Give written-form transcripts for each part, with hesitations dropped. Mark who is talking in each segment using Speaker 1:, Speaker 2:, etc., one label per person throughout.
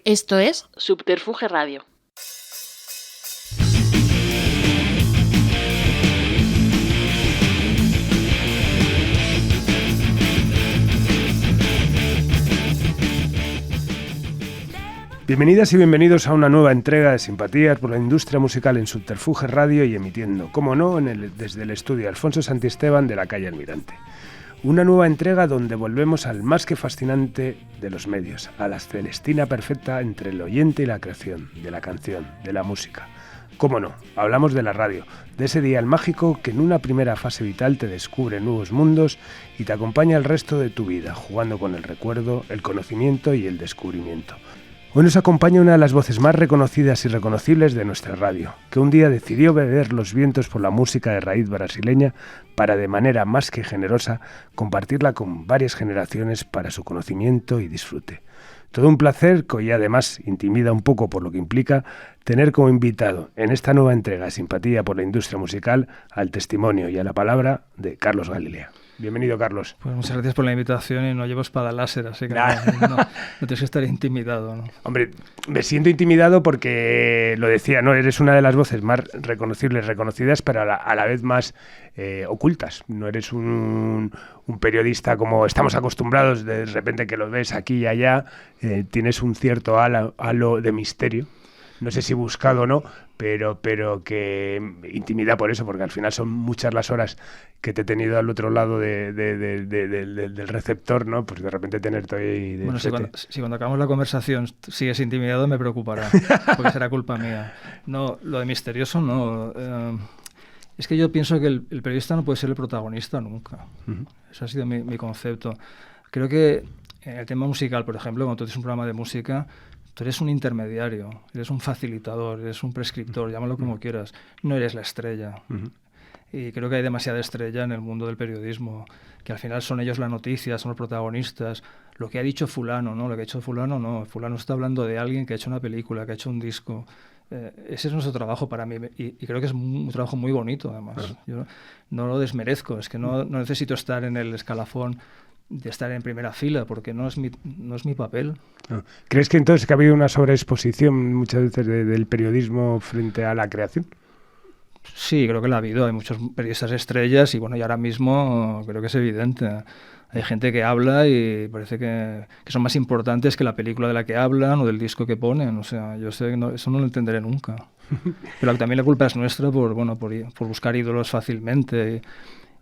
Speaker 1: Esto es Subterfuge Radio.
Speaker 2: Bienvenidas y bienvenidos a una nueva entrega de Simpatías por la Industria Musical en Subterfuge Radio y emitiendo, como no, desde el estudio Alfonso Santisteban de la calle Almirante. Una nueva entrega donde volvemos al más que fascinante de los medios, a la celestina perfecta entre el oyente y la creación, de la canción, de la música. Cómo no, hablamos de la radio, de ese dial mágico que en una primera fase vital te descubre nuevos mundos y te acompaña el resto de tu vida, jugando con el recuerdo, el conocimiento y el descubrimiento. Hoy nos acompaña una de las voces más reconocidas y reconocibles de nuestra radio, que un día decidió beber los vientos por la música de raíz brasileña para, de manera más que generosa, compartirla con varias generaciones para su conocimiento y disfrute. Todo un placer que hoy además intimida un poco por lo que implica tener como invitado en esta nueva entrega de Simpatía por la Industria Musical al testimonio y a la palabra de Carlos Galilea. Bienvenido, Carlos.
Speaker 3: Pues muchas gracias por la invitación y no llevo espada láser, así que no tienes que estar intimidado, ¿no?
Speaker 2: Hombre, me siento intimidado porque, lo decía, ¿no? Eres una de las voces más reconocidas, pero a la vez más ocultas. No eres un periodista como estamos acostumbrados, de repente que lo ves aquí y allá, tienes un cierto halo de misterio. No sé si buscado o no, pero que intimida por eso, porque al final son muchas las horas que te he tenido al otro lado del receptor, ¿no? Pues de repente tenerte ahí...
Speaker 3: Bueno, si cuando acabamos la conversación sigues intimidado, me preocupará, porque será culpa mía. No, lo de misterioso no. Es que yo pienso que el periodista no puede ser el protagonista nunca. Uh-huh. Eso ha sido mi concepto. Creo que en el tema musical, por ejemplo, cuando tú tienes un programa de música... Tú eres un intermediario, eres un facilitador, eres un prescriptor, llámalo como quieras. No eres la estrella. Uh-huh. Y creo que hay demasiada estrella en el mundo del periodismo, que al final son ellos la noticia, son los protagonistas. Lo que ha dicho fulano, ¿no? Lo que ha hecho fulano, no. Fulano está hablando de alguien que ha hecho una película, que ha hecho un disco. Ese es nuestro trabajo para mí y creo que es un trabajo muy bonito, además. Uh-huh. Yo no lo desmerezco, es que no necesito estar en el escalafón de estar en primera fila, porque no es mi papel.
Speaker 2: ¿Crees que entonces que ha habido una sobreexposición muchas veces del periodismo frente a la creación?
Speaker 3: Sí, creo que la ha habido. Hay muchos periodistas estrellas y bueno, y ahora mismo creo que es evidente. Hay gente que habla y parece que son más importantes que la película de la que hablan o del disco que ponen. O sea, yo sé que eso no lo entenderé nunca. Pero también la culpa es nuestra por buscar ídolos fácilmente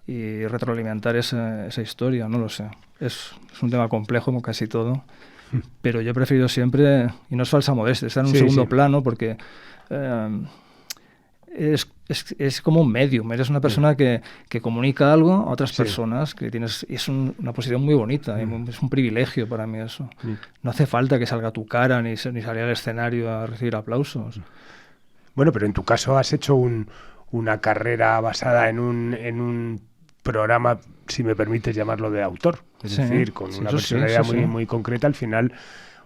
Speaker 3: y retroalimentar esa historia, no lo sé. Es un tema complejo como casi todo, pero yo he preferido siempre, y no es falsa modestia, estar en un segundo plano porque es como un medium, eres una persona que comunica algo a otras personas, que tienes, y es una posición muy bonita, es un privilegio para mí eso. No hace falta que salga tu cara ni salir al escenario a recibir aplausos.
Speaker 2: Bueno, pero en tu caso has hecho una carrera basada en un programa, si me permites llamarlo, de autor, es decir, con una personalidad muy concreta. Al final,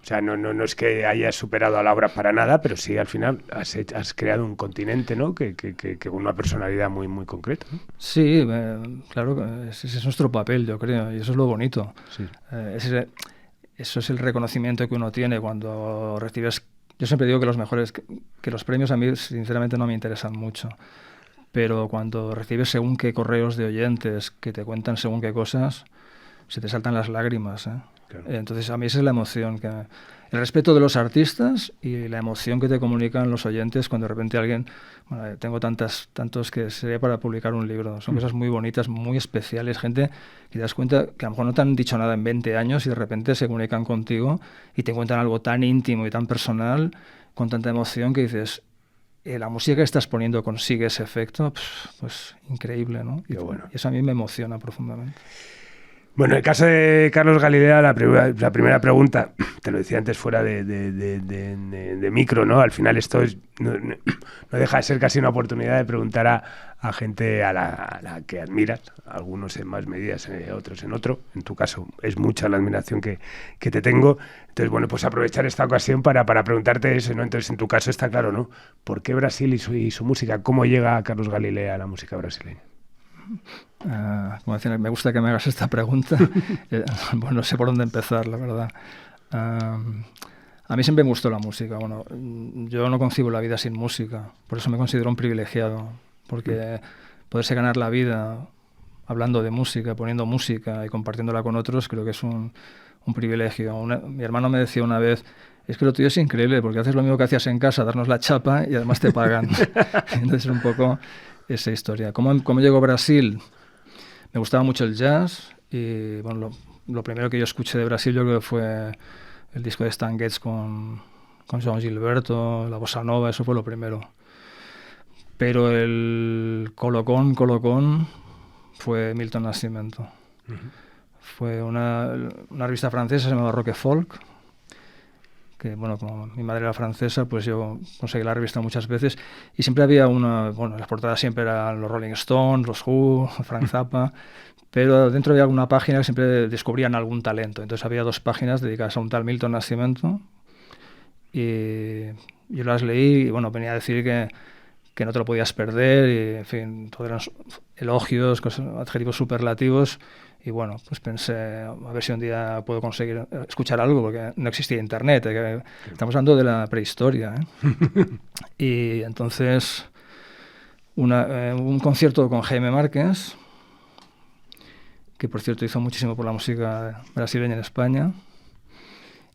Speaker 2: o sea, no es que hayas superado a la obra para nada, pero sí al final has creado un continente, ¿no? Que una personalidad muy concreta, ¿no?
Speaker 3: Sí, claro, ese es nuestro papel, yo creo, y eso es lo bonito. Sí. Eso es el reconocimiento que uno tiene cuando recibes. Yo siempre digo que los premios a mí sinceramente no me interesan mucho. Pero cuando recibes según qué correos de oyentes que te cuentan según qué cosas, se te saltan las lágrimas, ¿eh? Claro. Entonces a mí esa es la emoción, el respeto de los artistas y la emoción que te comunican los oyentes cuando de repente alguien, bueno, tengo tantos que sería para publicar un libro, son cosas muy bonitas, muy especiales, gente que te das cuenta que a lo mejor no te han dicho nada en 20 años y de repente se comunican contigo y te cuentan algo tan íntimo y tan personal, con tanta emoción que dices... la música que estás poniendo consigue ese efecto, pues increíble, ¿no? Y bueno, eso a mí me emociona profundamente.
Speaker 2: Bueno, en el caso de Carlos Galilea, la primera pregunta, te lo decía antes fuera de micro, ¿no? Al final esto no deja de ser casi una oportunidad de preguntar a gente a la que admiras, algunos en más medidas, otros en otro. En tu caso es mucha la admiración que te tengo. Entonces, bueno, pues aprovechar esta ocasión para preguntarte eso, ¿no? Entonces, en tu caso está claro, ¿no? ¿Por qué Brasil y su música? ¿Cómo llega Carlos Galilea a la música brasileña?
Speaker 3: Como decía, me gusta que me hagas esta pregunta. Bueno, no sé por dónde empezar, la verdad. A mí siempre me gustó la música. Bueno, yo no concibo la vida sin música, por eso me considero un privilegiado, porque poderse ganar la vida hablando de música, poniendo música y compartiéndola con otros, creo que es un privilegio. Mi hermano me decía una vez, es que lo tuyo es increíble, porque haces lo mismo que hacías en casa, darnos la chapa y además te pagan. Entonces un poco esa historia. ¿Cómo llegó a Brasil? Me gustaba mucho el jazz y bueno, lo primero que yo escuché de Brasil yo creo que fue el disco de Stan Getz con João Gilberto, la bossa nova, eso fue lo primero. Pero el colocón fue Milton Nascimento. Uh-huh. Fue una revista francesa, se llamaba Rock Folk, que bueno, como mi madre era francesa, pues yo conseguí la revista muchas veces y siempre había las portadas siempre eran los Rolling Stones, los Who, Frank Zappa, pero dentro había alguna página que siempre descubrían algún talento. Entonces había 2 páginas dedicadas a un tal Milton Nascimento y yo las leí y bueno, venía a decir que no te lo podías perder y en fin, todo eran elogios, adjetivos superlativos. Y bueno, pues pensé, a ver si un día puedo conseguir escuchar algo, porque no existía internet, estamos hablando de la prehistoria, ¿eh? Y entonces, un concierto con Jaime Márquez, que por cierto hizo muchísimo por la música brasileña en España,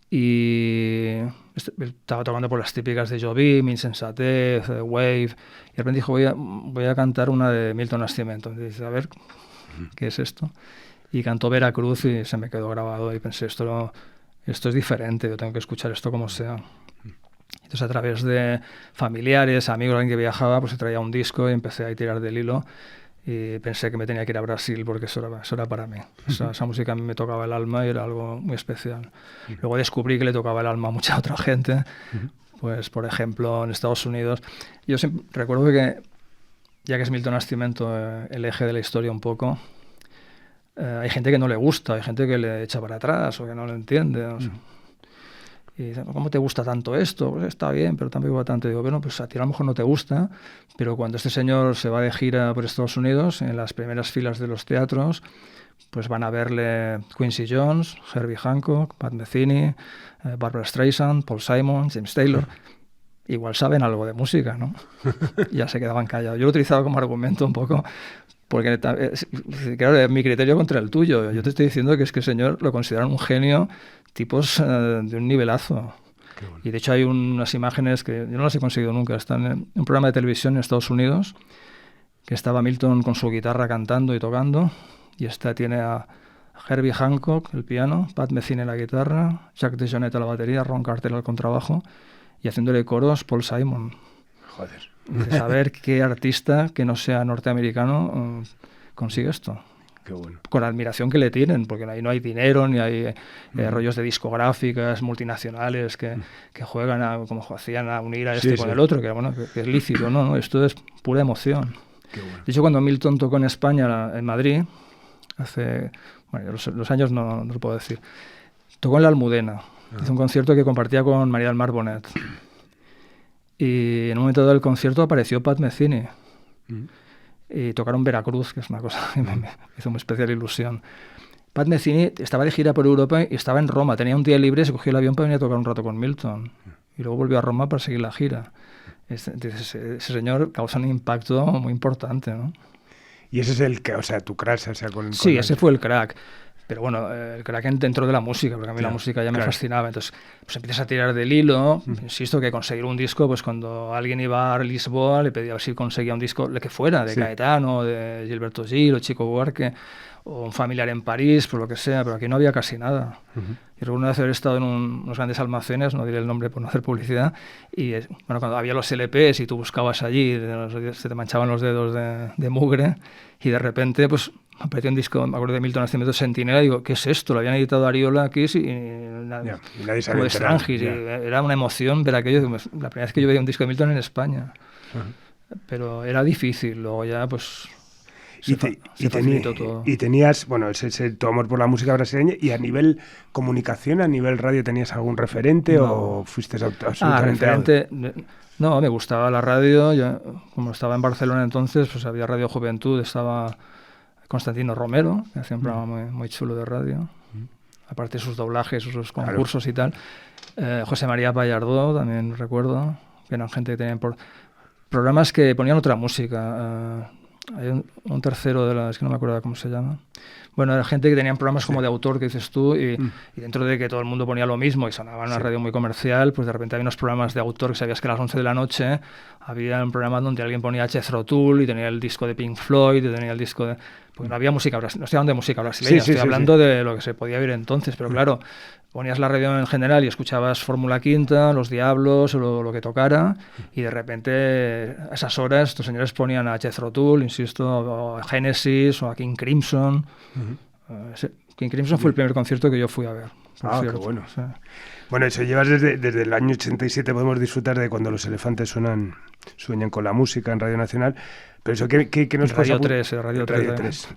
Speaker 3: y estaba tocando por las típicas de Jobim, Insensatez, Wave, y de repente dijo, voy a cantar una de Milton Nascimento. Entonces dice, a ver, ¿qué es esto? Y cantó Veracruz y se me quedó grabado y pensé, esto es diferente, yo tengo que escuchar esto como sea. Entonces a través de familiares, amigos, alguien que viajaba, pues se traía un disco y empecé a tirar del hilo y pensé que me tenía que ir a Brasil porque eso era para mí. Esa música a mí me tocaba el alma y era algo muy especial. Luego descubrí que le tocaba el alma a mucha otra gente, pues por ejemplo en Estados Unidos. Yo recuerdo que, ya que es Milton Nascimento el eje de la historia un poco, hay gente que no le gusta, hay gente que le echa para atrás o que no lo entiende. No sé. Y dice, ¿cómo te gusta tanto esto? Pues está bien, pero tampoco va tanto. Y digo, bueno, pues a ti a lo mejor no te gusta, pero cuando este señor se va de gira por Estados Unidos, en las primeras filas de los teatros, pues van a verle Quincy Jones, Herbie Hancock, Pat Metheny, Barbra Streisand, Paul Simon, James Taylor. Igual saben algo de música, ¿no? Ya se quedaban callados. Yo lo he utilizado como argumento un poco, porque claro, es mi criterio contra el tuyo. Yo te estoy diciendo que es que el señor lo consideran un genio, tipos de un nivelazo. Bueno. Y de hecho hay unas imágenes que yo no las he conseguido nunca. Están en un programa de televisión en Estados Unidos, que estaba Milton con su guitarra cantando y tocando, y tiene a Herbie Hancock, el piano, Pat Metheny la guitarra, Jack DeJohnette a la batería, Ron Carter al contrabajo, y haciéndole coros Paul Simon.
Speaker 2: Joder.
Speaker 3: De saber qué artista que no sea norteamericano consigue esto.
Speaker 2: Qué bueno. Con
Speaker 3: la admiración que le tienen, porque ahí no hay dinero, ni hay rollos de discográficas multinacionales que juegan como hacían a unir a con el otro, que es lícito. No, esto es pura emoción.
Speaker 2: Qué bueno.
Speaker 3: De hecho, cuando Milton tocó en España, en Madrid, hace los años no lo puedo decir, tocó en la Almudena. Hizo un concierto que compartía con María del Mar Bonet. Y en un momento del concierto apareció Pat Metheny. Y tocaron Veracruz, que es una cosa que me hizo una especial ilusión. Pat Metheny estaba de gira por Europa y estaba en Roma. Tenía un día libre, se cogió el avión para venir a tocar un rato con Milton. Y luego volvió a Roma para seguir la gira. Ese señor causa un impacto muy importante, ¿no?
Speaker 2: Y ese es el que, o sea, tu crack, o sea,
Speaker 3: Sí, ese fue el crack. Pero bueno, el crack dentro de la música, porque a mí la música ya me fascinaba. Entonces, pues empiezas a tirar del hilo. Insisto que conseguir un disco, pues cuando alguien iba a Lisboa, le pedía a ver si conseguía un disco, le que fuera, de Caetano, de Gilberto Gil, o Chico Buarque, o un familiar en París, por lo que sea, pero aquí no había casi nada. Y recuerdo una vez haber estado en unos grandes almacenes, no diré el nombre por no hacer publicidad, y bueno, cuando había los LPs y tú buscabas allí, se te manchaban los dedos de mugre, y de repente, pues apareció un disco, me acuerdo de Milton Nascimento, Sentinela, y digo, ¿qué es esto? Lo habían editado Ariola, Kiss y nadie sabía. Era una emoción ver aquello. La primera vez que yo veía un disco de Milton en España. Pero era difícil, luego ya pues se facilitó todo.
Speaker 2: Y tenías, bueno, ese tu amor por la música brasileña, y a nivel comunicación, a nivel radio, ¿tenías algún referente o fuiste absolutamente
Speaker 3: referente? No, me gustaba la radio. Yo, como estaba en Barcelona entonces, pues había Radio Juventud, estaba Constantino Romero, que hacía un programa muy chulo de radio. aparte de sus doblajes, sus concursos y tal. José María Pallardó, también recuerdo, que eran gente que tenían programas que ponían otra música. Hay un tercero es que no me acuerdo cómo se llama. Bueno, era gente que tenían programas como de autor, que dices tú, y dentro de que todo el mundo ponía lo mismo y sonaba en una radio muy comercial, pues de repente había unos programas de autor que sabías que a las 11 de la noche había un programa donde alguien ponía Jethro Tull y tenía el disco de Pink Floyd y tenía el disco de... Pues no había música brasileña, no estoy hablando de música brasileña, estoy hablando de lo que se podía oír entonces, pero claro, ponías la radio en general y escuchabas Fórmula Quinta, Los Diablos o lo que tocara, y de repente a esas horas estos señores ponían a Jethro Tull, insisto, o a Genesis o a King Crimson. King Crimson fue el primer concierto que yo fui a ver.
Speaker 2: Qué bueno. O sea, bueno, eso llevas desde el año 87, podemos disfrutar de cuando los elefantes sueñan con la música en Radio Nacional. Pero eso, ¿qué nos puedes apuntar?
Speaker 3: Radio 3.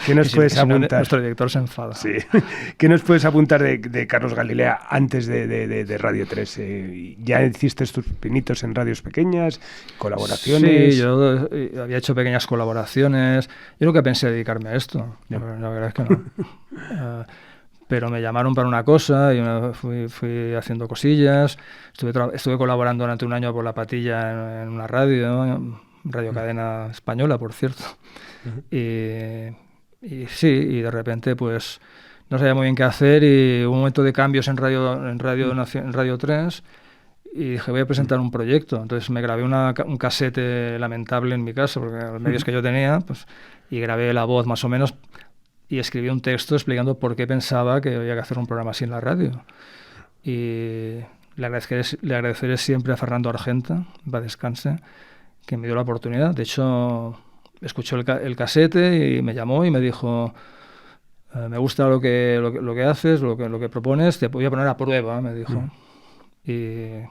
Speaker 2: ¿Qué nos puedes apuntar?
Speaker 3: Nuestro director se enfada.
Speaker 2: Sí. ¿Qué nos puedes apuntar de Carlos Galilea antes de Radio 3? ¿Ya hiciste tus pinitos en radios pequeñas, colaboraciones?
Speaker 3: Sí, yo había hecho pequeñas colaboraciones. Yo nunca pensé dedicarme a esto. La verdad es que no. Pero me llamaron para una cosa y fui haciendo cosillas. Estuve colaborando durante un año por La Patilla en una radio cadena española, por cierto. Y sí, y de repente pues no sabía muy bien qué hacer y hubo un momento de cambios en Radio 3 y dije, voy a presentar un proyecto. Entonces me grabé un casete lamentable en mi casa, porque los medios que yo tenía, pues, y grabé la voz más o menos y escribí un texto explicando por qué pensaba que había que hacer un programa así en la radio. Y le agradeceré siempre a Fernando Argenta, va descanse, que me dio la oportunidad. De hecho, escuchó el casete y me llamó y me dijo, me gusta lo que haces, lo que propones, te voy a poner a prueba, me dijo. Y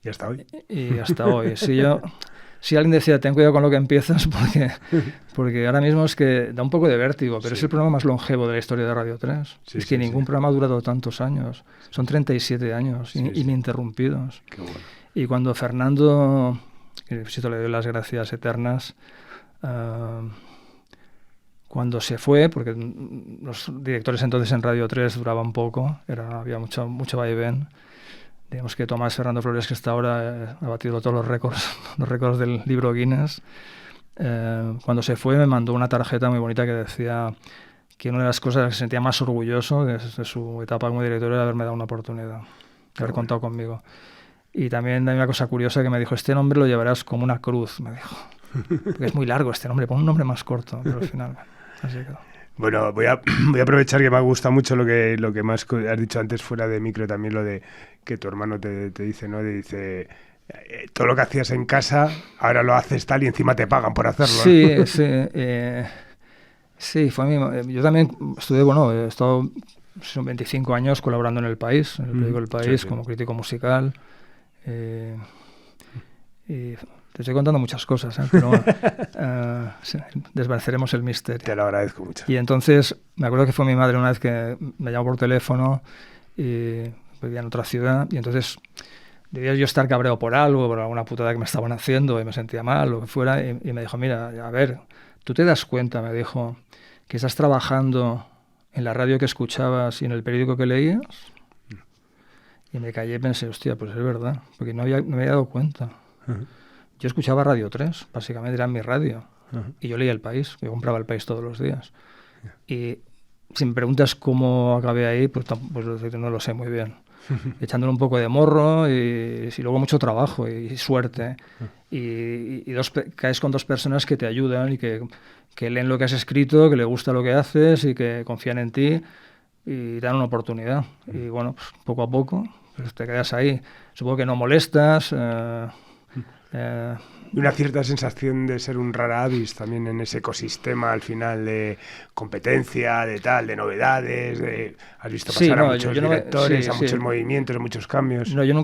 Speaker 2: hasta hoy.
Speaker 3: Y hasta hoy. Si alguien decía, ten cuidado con lo que empiezas, porque ahora mismo es que da un poco de vértigo, pero es el programa más longevo de la historia de Radio 3. Es que ningún programa ha durado tantos años. Son 37 años ininterrumpidos.
Speaker 2: Qué bueno.
Speaker 3: Y cuando Fernando... le doy las gracias eternas, cuando se fue, porque los directores entonces en Radio 3 duraban poco, había mucho vaivén. Digamos que Tomás Fernando Flores, que hasta ahora ha batido todos los récords del libro Guinness, cuando se fue me mandó una tarjeta muy bonita que decía que una de las cosas que se sentía más orgulloso de su etapa como director era haberme dado una oportunidad, haber contado conmigo. Y también hay una cosa curiosa que me dijo, este nombre lo llevarás como una cruz, me dijo. Porque es muy largo este nombre, pon un nombre más corto, pero al final, así quedó.
Speaker 2: Bueno, voy a aprovechar que me ha gustado mucho lo que más has dicho antes fuera de micro, también lo de que tu hermano te dice, ¿no? Dice, todo lo que hacías en casa, ahora lo haces tal y encima te pagan por hacerlo.
Speaker 3: Sí,
Speaker 2: ¿no?
Speaker 3: sí, fue a mí. Yo también he estado 25 años colaborando en El País, en el periódico El País, como crítico musical. Y te estoy contando muchas cosas, pero desvaneceremos el misterio.
Speaker 2: Te lo agradezco mucho.
Speaker 3: Y entonces me acuerdo que fue mi madre una vez que me llamó por teléfono y vivía en otra ciudad y entonces debía yo estar cabreado por algo, por alguna putada que me estaban haciendo y me sentía mal, lo que fuera, y me dijo, mira, a ver, tú te das cuenta, me dijo, que estás trabajando en la radio que escuchabas y en el periódico que leías. Y me callé y pensé, hostia, pues es verdad, porque no me había dado cuenta. Yo escuchaba Radio 3, básicamente era mi radio. Y yo leía El País, yo compraba El País todos los días. Y si me preguntas cómo acabé ahí, pues no lo sé muy bien. Echándole un poco de morro y luego mucho trabajo y suerte. Y caes con dos personas que te ayudan y que leen lo que has escrito, que les gusta lo que haces y que confían en ti y te dan una oportunidad. Y bueno, pues, poco a poco pues te quedas ahí. Supongo que no molestas.
Speaker 2: Y una cierta sensación de ser un rara avis también en ese ecosistema al final de competencia, de novedades, has visto pasar a muchos directores, a muchos movimientos, a muchos cambios.
Speaker 3: No, yo no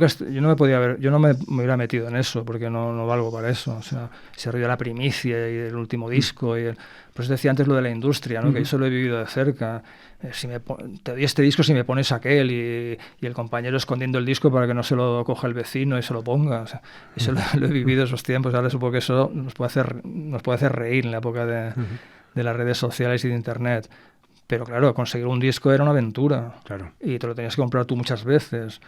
Speaker 3: me hubiera metido en eso porque no valgo para eso. O sea, ese rollo de la primicia y el último disco por eso decía antes lo de la industria, ¿no? Que yo eso lo he vivido de cerca. Te doy este disco si me pones aquel y el compañero escondiendo el disco para que no se lo coja el vecino y se lo ponga. O sea, eso lo he vivido esos tiempos. Ahora supongo que eso nos puede hacer reír en la época de las redes sociales y de Internet. Pero claro, conseguir un disco era una aventura.
Speaker 2: Claro.
Speaker 3: Y te lo tenías que comprar tú muchas veces.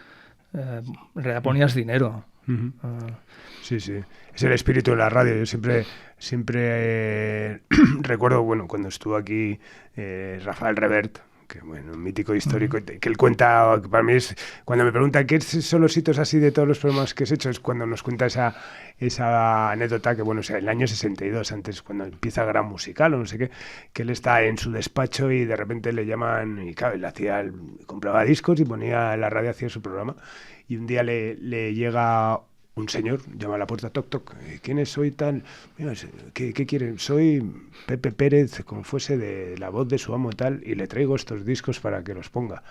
Speaker 3: En realidad ponías dinero.
Speaker 2: Sí, sí. Es el espíritu de la radio. Yo siempre recuerdo, bueno, cuando estuvo aquí Rafael Revert, que bueno, un mítico histórico, que él cuenta, que para mí es, cuando me preguntan qué son los hitos así de todos los programas que has hecho, es cuando nos cuenta esa anécdota que, bueno, o sea, el año 62, antes, cuando empieza Gran Musical o no sé qué, que él está en su despacho y de repente le llaman, y claro, él compraba discos y ponía la radio, hacía su programa, y un día le llega un señor, llama a la puerta, toc, toc, ¿quién es? Soy tal, mira, ¿qué quieren? Soy Pepe Pérez, como fuese de la voz de su amo tal, y le traigo estos discos para que los ponga.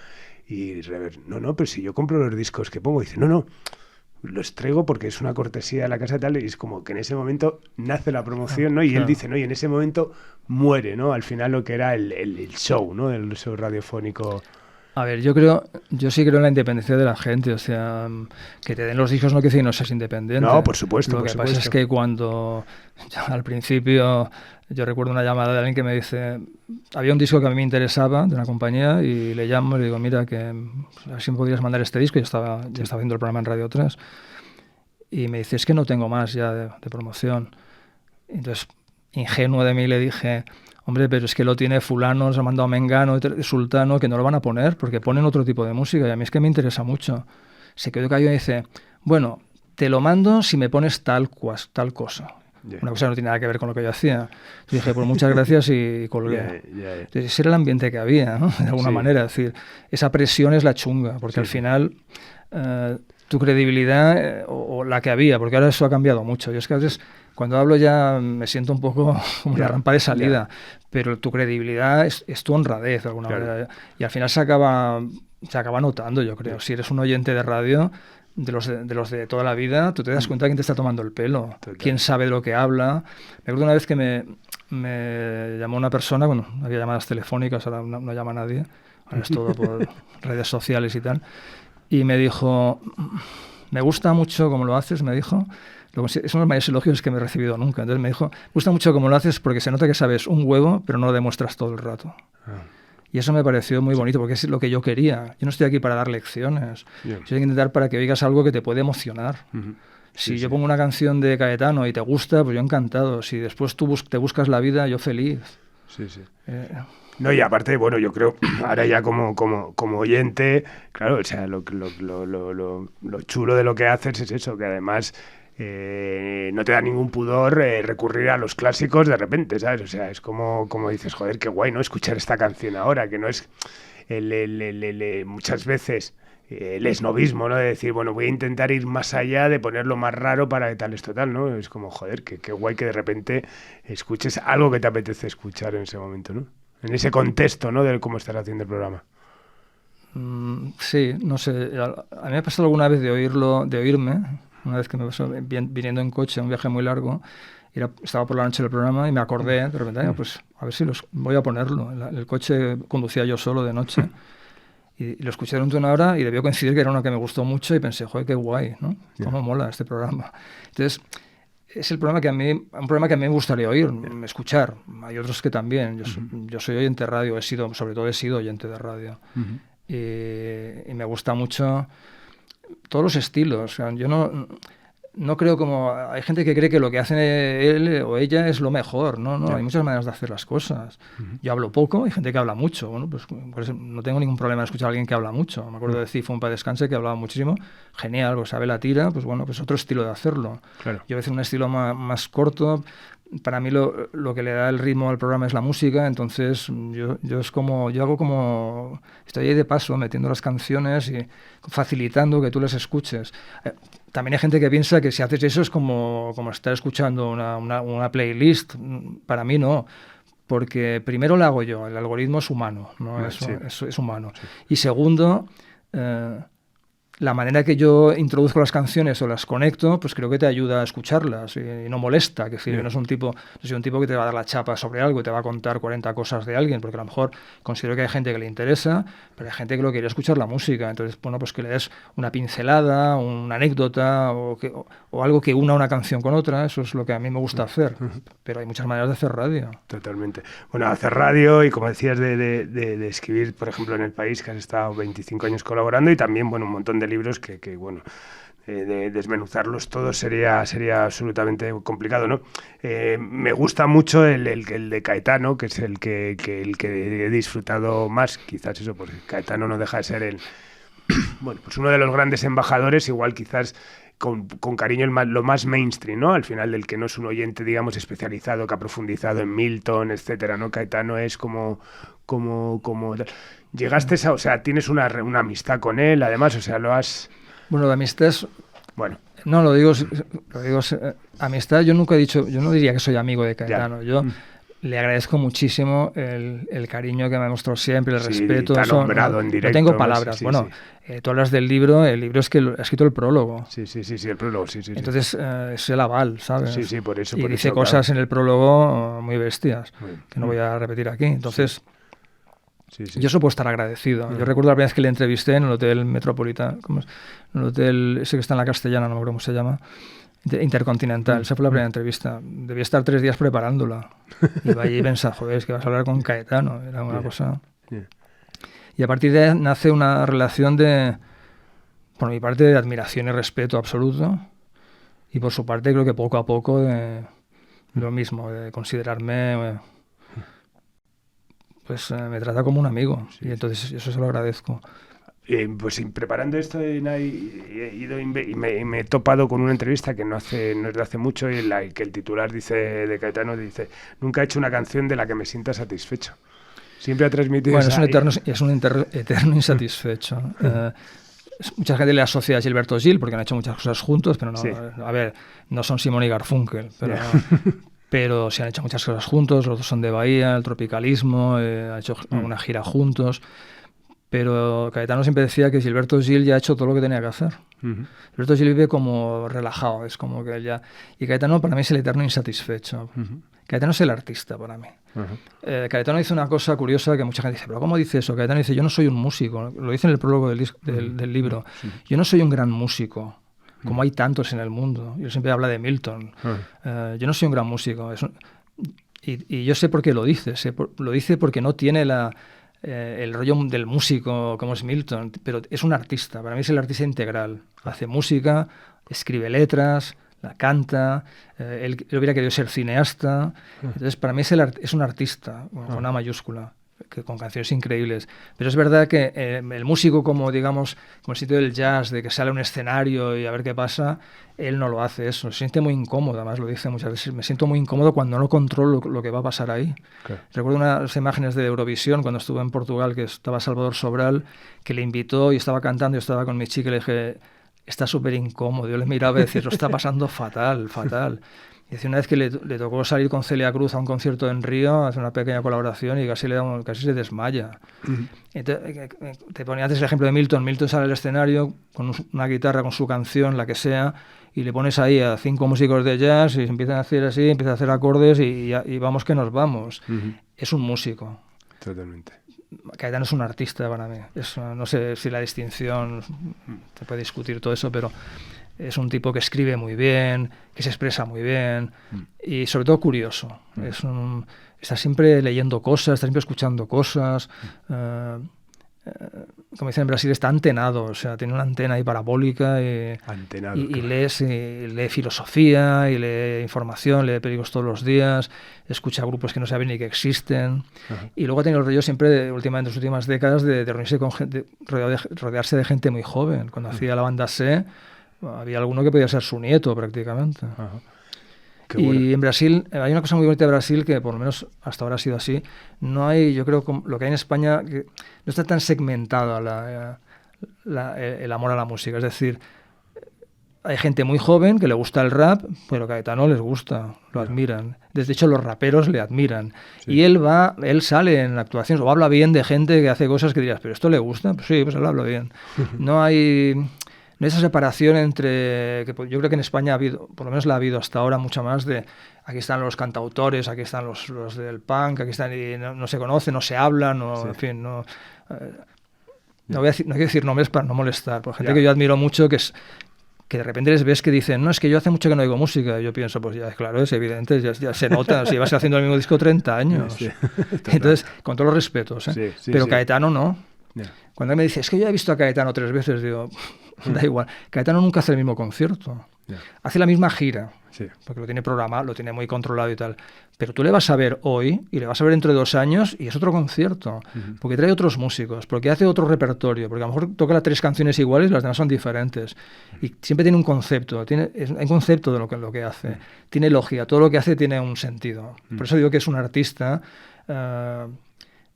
Speaker 2: Y Rever, no, pero si yo compro los discos que pongo, dice, no, los traigo porque es una cortesía de la casa tal, y es como que en ese momento nace la promoción, ¿no? Y él dice, ¿no? Y en ese momento muere, ¿no? Al final lo que era el show, ¿no? El show radiofónico.
Speaker 3: A ver, yo sí creo en la independencia de la gente, o sea, que te den los discos no quiere decir que no seas independiente.
Speaker 2: No, por supuesto.
Speaker 3: Lo que pasa es que cuando, al principio, yo recuerdo una llamada de alguien que me dice, había un disco que a mí me interesaba, de una compañía, y le llamo y le digo, mira, que a ver si me podrías mandar este disco, yo estaba haciendo el programa en Radio 3, y me dice, es que no tengo más ya de promoción. Entonces, ingenuo de mí, le dije, hombre, pero es que lo tiene fulano, se ha mandado Mengano, sultano, que no lo van a poner porque ponen otro tipo de música y a mí es que me interesa mucho. Se quedó callado y dice, bueno, te lo mando si me pones tal cosa. Yeah. Una cosa que no tiene nada que ver con lo que yo hacía. Y dije, pues muchas gracias y colgué. Entonces, ese era el ambiente que había, ¿no? De alguna manera. Es decir, esa presión es la chunga, porque al final tu credibilidad o la que había, porque ahora eso ha cambiado mucho. Yo es que a veces cuando hablo ya me siento un poco como la rampa de salida, pero tu credibilidad es tu honradez de alguna manera. Y al final se acaba notando, yo creo. Si eres un oyente de radio, de los de toda la vida, tú te das cuenta de quién te está tomando el pelo, quién sabe de lo que habla. Me acuerdo una vez que me llamó una persona, bueno, había llamadas telefónicas, ahora no llama nadie, ahora es todo por redes sociales y tal, y me dijo, me gusta mucho cómo lo haces, me dijo, es uno de los mayores elogios que me he recibido nunca. Entonces me dijo, me gusta mucho cómo lo haces porque se nota que sabes un huevo, pero no lo demuestras todo el rato. Y eso me pareció muy bonito, porque es lo que yo quería. Yo no estoy aquí para dar lecciones. Yo tengo que intentar para que oigas algo que te puede emocionar. Si yo pongo una canción de Caetano y te gusta, pues yo encantado. Si después tú te buscas la vida, yo feliz.
Speaker 2: No, y aparte, bueno, yo creo, ahora ya como oyente, claro, o sea, lo chulo de lo que haces es eso, que además no te da ningún pudor recurrir a los clásicos de repente, ¿sabes? O sea, es como dices, joder, qué guay, ¿no? Escuchar esta canción ahora, que no es muchas veces el esnovismo, ¿no? De decir, bueno, voy a intentar ir más allá de ponerlo más raro para que tal, esto tal, ¿no? Es como, joder, qué guay que de repente escuches algo que te apetece escuchar en ese momento, ¿no? En ese contexto, ¿no? De cómo estás haciendo el programa.
Speaker 3: Sí, no sé. A mí me ha pasado alguna vez de oírme, una vez que me pasó viniendo en coche, un viaje muy largo, estaba por la noche del programa y me acordé, de repente, pues a ver si voy a ponerlo. El coche conducía yo solo de noche y lo escuché durante una hora y debió coincidir que era uno que me gustó mucho y pensé, joder, qué guay, ¿no? Cómo mola este programa. Entonces, es un programa que a mí me gustaría oír, escuchar. Hay otros que también. Yo soy oyente de radio, sobre todo he sido oyente de radio. Y me gusta mucho todos los estilos. O sea, yo no creo como... Hay gente que cree que lo que hace él o ella es lo mejor. No, hay muchas maneras de hacer las cosas. Yo hablo poco, hay gente que habla mucho. Bueno, pues por eso no tengo ningún problema en escuchar a alguien que habla mucho. Me acuerdo de Cifo, un para descanse, que hablaba muchísimo. Genial, pues sabe la tira, pues bueno, pues otro estilo de hacerlo. Claro. Yo a veces un estilo más corto. Para mí lo que le da el ritmo al programa es la música, entonces yo hago como... Estoy ahí de paso, metiendo las canciones y facilitando que tú las escuches. También hay gente que piensa que si haces eso es como estar escuchando una playlist. Para mí no, porque primero lo hago yo, el algoritmo es humano, ¿no? Es humano. Sí. Y segundo, la manera que yo introduzco las canciones o las conecto, pues creo que te ayuda a escucharlas y no molesta. Que no soy un tipo que te va a dar la chapa sobre algo y te va a contar 40 cosas de alguien, porque a lo mejor considero que hay gente que le interesa, pero hay gente que lo quiere escuchar la música. Entonces, bueno, pues que le des una pincelada, una anécdota o algo que una canción con otra. Eso es lo que a mí me gusta hacer. Pero hay muchas maneras de hacer radio. Totalmente.
Speaker 2: Bueno, hacer radio y, como decías, de escribir, por ejemplo, en El País, que has estado 25 años colaborando, y también, bueno, un montón de libros que bueno, de desmenuzarlos todos sería absolutamente complicado, ¿no? Me gusta mucho el de Caetano, que es el que he disfrutado más, quizás eso, porque Caetano no deja de ser bueno, pues uno de los grandes embajadores, igual quizás con cariño lo más mainstream, ¿no? Al final, del que no es un oyente, digamos, especializado, que ha profundizado en Milton, etcétera, ¿no? Caetano es como llegaste a, o sea, tienes una amistad con él, además, o sea, lo has...
Speaker 3: Bueno, la amistad es...
Speaker 2: Bueno.
Speaker 3: No, lo digo amistad, yo nunca he dicho, yo no diría que soy amigo de Caetano, yo le agradezco muchísimo el cariño que me ha mostrado siempre, el respeto.
Speaker 2: Te ha nombrado en directo.
Speaker 3: No tengo palabras. Sí, bueno, tú hablas del libro, el libro es que ha escrito el prólogo.
Speaker 2: Sí, el prólogo, sí.
Speaker 3: Entonces es el aval, ¿sabes?
Speaker 2: Sí, por eso.
Speaker 3: Y dice cosas en el prólogo muy bestias, que no voy a repetir aquí. Entonces... Sí. Yo eso puedo estar agradecido. Yo recuerdo la primera vez que le entrevisté en el Hotel Metropolitano, en el hotel ese que está en la Castellana, no me acuerdo cómo se llama, Intercontinental. Esa fue la primera entrevista. Debía estar 3 días preparándola. Iba allí y pensaba, joder, es que vas a hablar con Caetano. Era una cosa... Y a partir de ahí nace una relación por mi parte, de admiración y respeto absoluto. Y por su parte, creo que poco a poco, de lo mismo, de considerarme... pues me trata como un amigo, y entonces eso se lo agradezco.
Speaker 2: Pues preparando esto he ido y me he topado con una entrevista que no es de hace mucho, en la que el titular de Caetano dice: nunca he hecho una canción de la que me sienta satisfecho. Siempre ha transmitido...
Speaker 3: Bueno, es un eterno insatisfecho. Mucha gente le asocia a Gilberto Gil porque han hecho muchas cosas juntos, pero no, a ver, no son Simón y Garfunkel, pero se han hecho muchas cosas juntos. Los dos son de Bahía, el tropicalismo, han hecho una gira juntos. Pero Caetano siempre decía que Gilberto Gil ya ha hecho todo lo que tenía que hacer. Gilberto Gil vive como relajado, es como que ya... Y Caetano para mí es el eterno insatisfecho. Caetano es el artista para mí. Caetano dice una cosa curiosa que mucha gente dice, ¿pero cómo dice eso? Caetano dice, yo no soy un músico. Lo dice en el prólogo del libro. Yo no soy un gran músico, como hay tantos en el mundo. Yo siempre habla de Milton. Yo no soy un gran músico. Y yo sé por qué lo dice. Lo dice porque no tiene el rollo del músico como es Milton, pero es un artista. Para mí es el artista integral. Hace música, escribe letras, la canta. Él hubiera querido ser cineasta. Entonces, para mí es un artista, con una mayúscula, con canciones increíbles. Pero es verdad que el músico, como digamos, como el sitio del jazz, de que sale a un escenario y a ver qué pasa, él no lo hace eso. Se siente muy incómodo, además lo dice muchas veces. Me siento muy incómodo cuando no controlo lo que va a pasar ahí. Recuerdo unas imágenes de Eurovisión cuando estuve en Portugal, que estaba Salvador Sobral, que le invitó y estaba cantando. Yo estaba con mi chica y le dije, está súper incómodo. Yo le miraba y decía, lo está pasando fatal. Y decía, una vez que le tocó salir con Celia Cruz a un concierto en Río, hacer una pequeña colaboración y casi se desmaya. Entonces, te ponía antes el ejemplo de Milton. Milton sale al escenario con una guitarra, con su canción, la que sea, y le pones ahí a 5 músicos de jazz y empiezan a hacer así, empiezan a hacer acordes y vamos que nos vamos. Es un músico.
Speaker 2: Totalmente.
Speaker 3: Caetano es un artista para mí. No sé si la distinción, se puede discutir todo eso, pero es un tipo que escribe muy bien, que se expresa muy bien y sobre todo curioso. Está siempre leyendo cosas, está siempre escuchando cosas. Como dicen en Brasil, está antenado, o sea, tiene una antena ahí parabólica y lee filosofía y lee información, lee periódicos todos los días, escucha grupos que no saben ni que existen. Y luego ha tenido el rollo siempre, últimamente, en las últimas décadas, de reunirse con gente, rodearse de gente muy joven. Cuando hacía la banda C, había alguno que podía ser su nieto prácticamente. Y bueno, en Brasil, hay una cosa muy bonita de Brasil que por lo menos hasta ahora ha sido así. No hay, yo creo, lo que hay en España, que no está tan segmentado el amor a la música. Es decir, hay gente muy joven que le gusta el rap, pero Caetano les gusta, lo admiran. De hecho, los raperos le admiran. Sí. Y él sale en actuaciones o habla bien de gente que hace cosas que dirás, ¿pero esto le gusta? Pues sí, pues él habla bien. No hay... hay esa separación entre, que yo creo que en España ha habido, por lo menos la ha habido hasta ahora, mucha más de, aquí están los cantautores, aquí están los del punk, aquí están y no se conocen, no se hablan, en fin, no hay que decir nombres para no molestar, por gente que yo admiro mucho, que de repente les ves que dicen, no, es que yo hace mucho que no oigo música. Y yo pienso, pues ya, claro, es evidente, ya se nota, si vas haciendo el mismo disco 30 años. Sí, entonces, con todos los respetos, pero Caetano no. Cuando él me dice, es que yo he visto a Caetano 3 veces, digo, da igual, Caetano nunca hace el mismo concierto. Hace la misma gira, porque lo tiene programado, lo tiene muy controlado y tal. Pero tú le vas a ver hoy y le vas a ver dentro de 2 años y es otro concierto, porque trae otros músicos, porque hace otro repertorio, porque a lo mejor toca las 3 canciones iguales y las demás son diferentes. Y siempre tiene un concepto, hay un concepto de lo que hace. Tiene lógica, todo lo que hace tiene un sentido. Por eso digo que es un artista...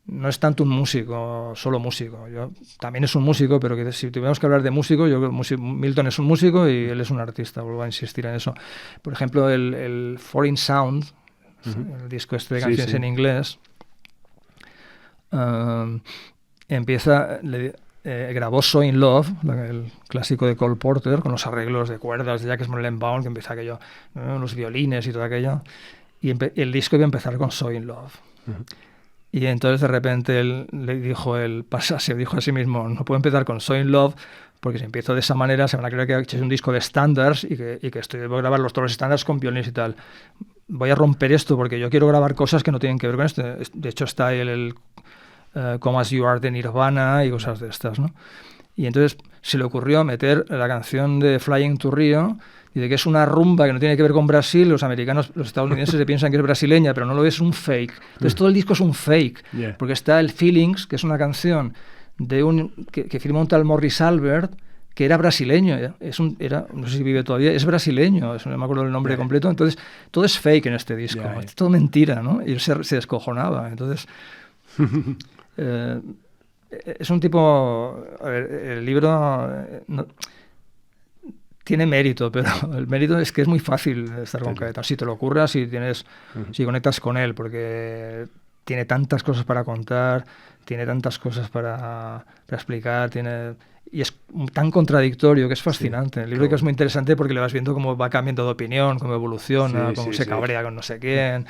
Speaker 3: no es tanto un músico, solo músico. También es un músico, pero que si tuviéramos que hablar de músico, yo creo que Milton es un músico y él es un artista, vuelvo a insistir en eso. Por ejemplo, el Foreign Sound, el disco este de canciones en inglés, grabó So in Love, el clásico de Cole Porter, con los arreglos de cuerdas de Jacques Morgenbaum, que empieza aquello, los violines y todo aquello, y el disco iba a empezar con So in Love. Y entonces de repente él se dijo a sí mismo, no puedo empezar con So in Love, porque si empiezo de esa manera se van a creer que he hecho un disco de standards y que voy a grabar todos los standards con violines y tal. Voy a romper esto porque yo quiero grabar cosas que no tienen que ver con esto. De hecho está el Come As You Are de Nirvana y cosas de estas, ¿no? Y entonces se le ocurrió meter la canción de Flying to Rio, y de que es una rumba que no tiene que ver con Brasil. Los americanos, los estadounidenses se piensan que es brasileña, pero no lo es, un fake. Entonces todo el disco es un fake, porque está el Feelings, que es una canción de que firmó un tal Morris Albert, que era brasileño, no sé si vive todavía, es brasileño, no me acuerdo el nombre completo. Entonces todo es fake en este disco, es todo mentira, ¿no? Y él se descojonaba. Entonces es un tipo, a ver, el libro tiene mérito, pero el mérito es que es muy fácil estar con Caetano. Si te lo ocurras, si conectas con él, porque tiene tantas cosas para contar, tiene tantas cosas para explicar, y es tan contradictorio que es fascinante. El libro que es muy interesante porque le vas viendo cómo va cambiando de opinión, cómo evoluciona, cómo se cabrea con no sé quién,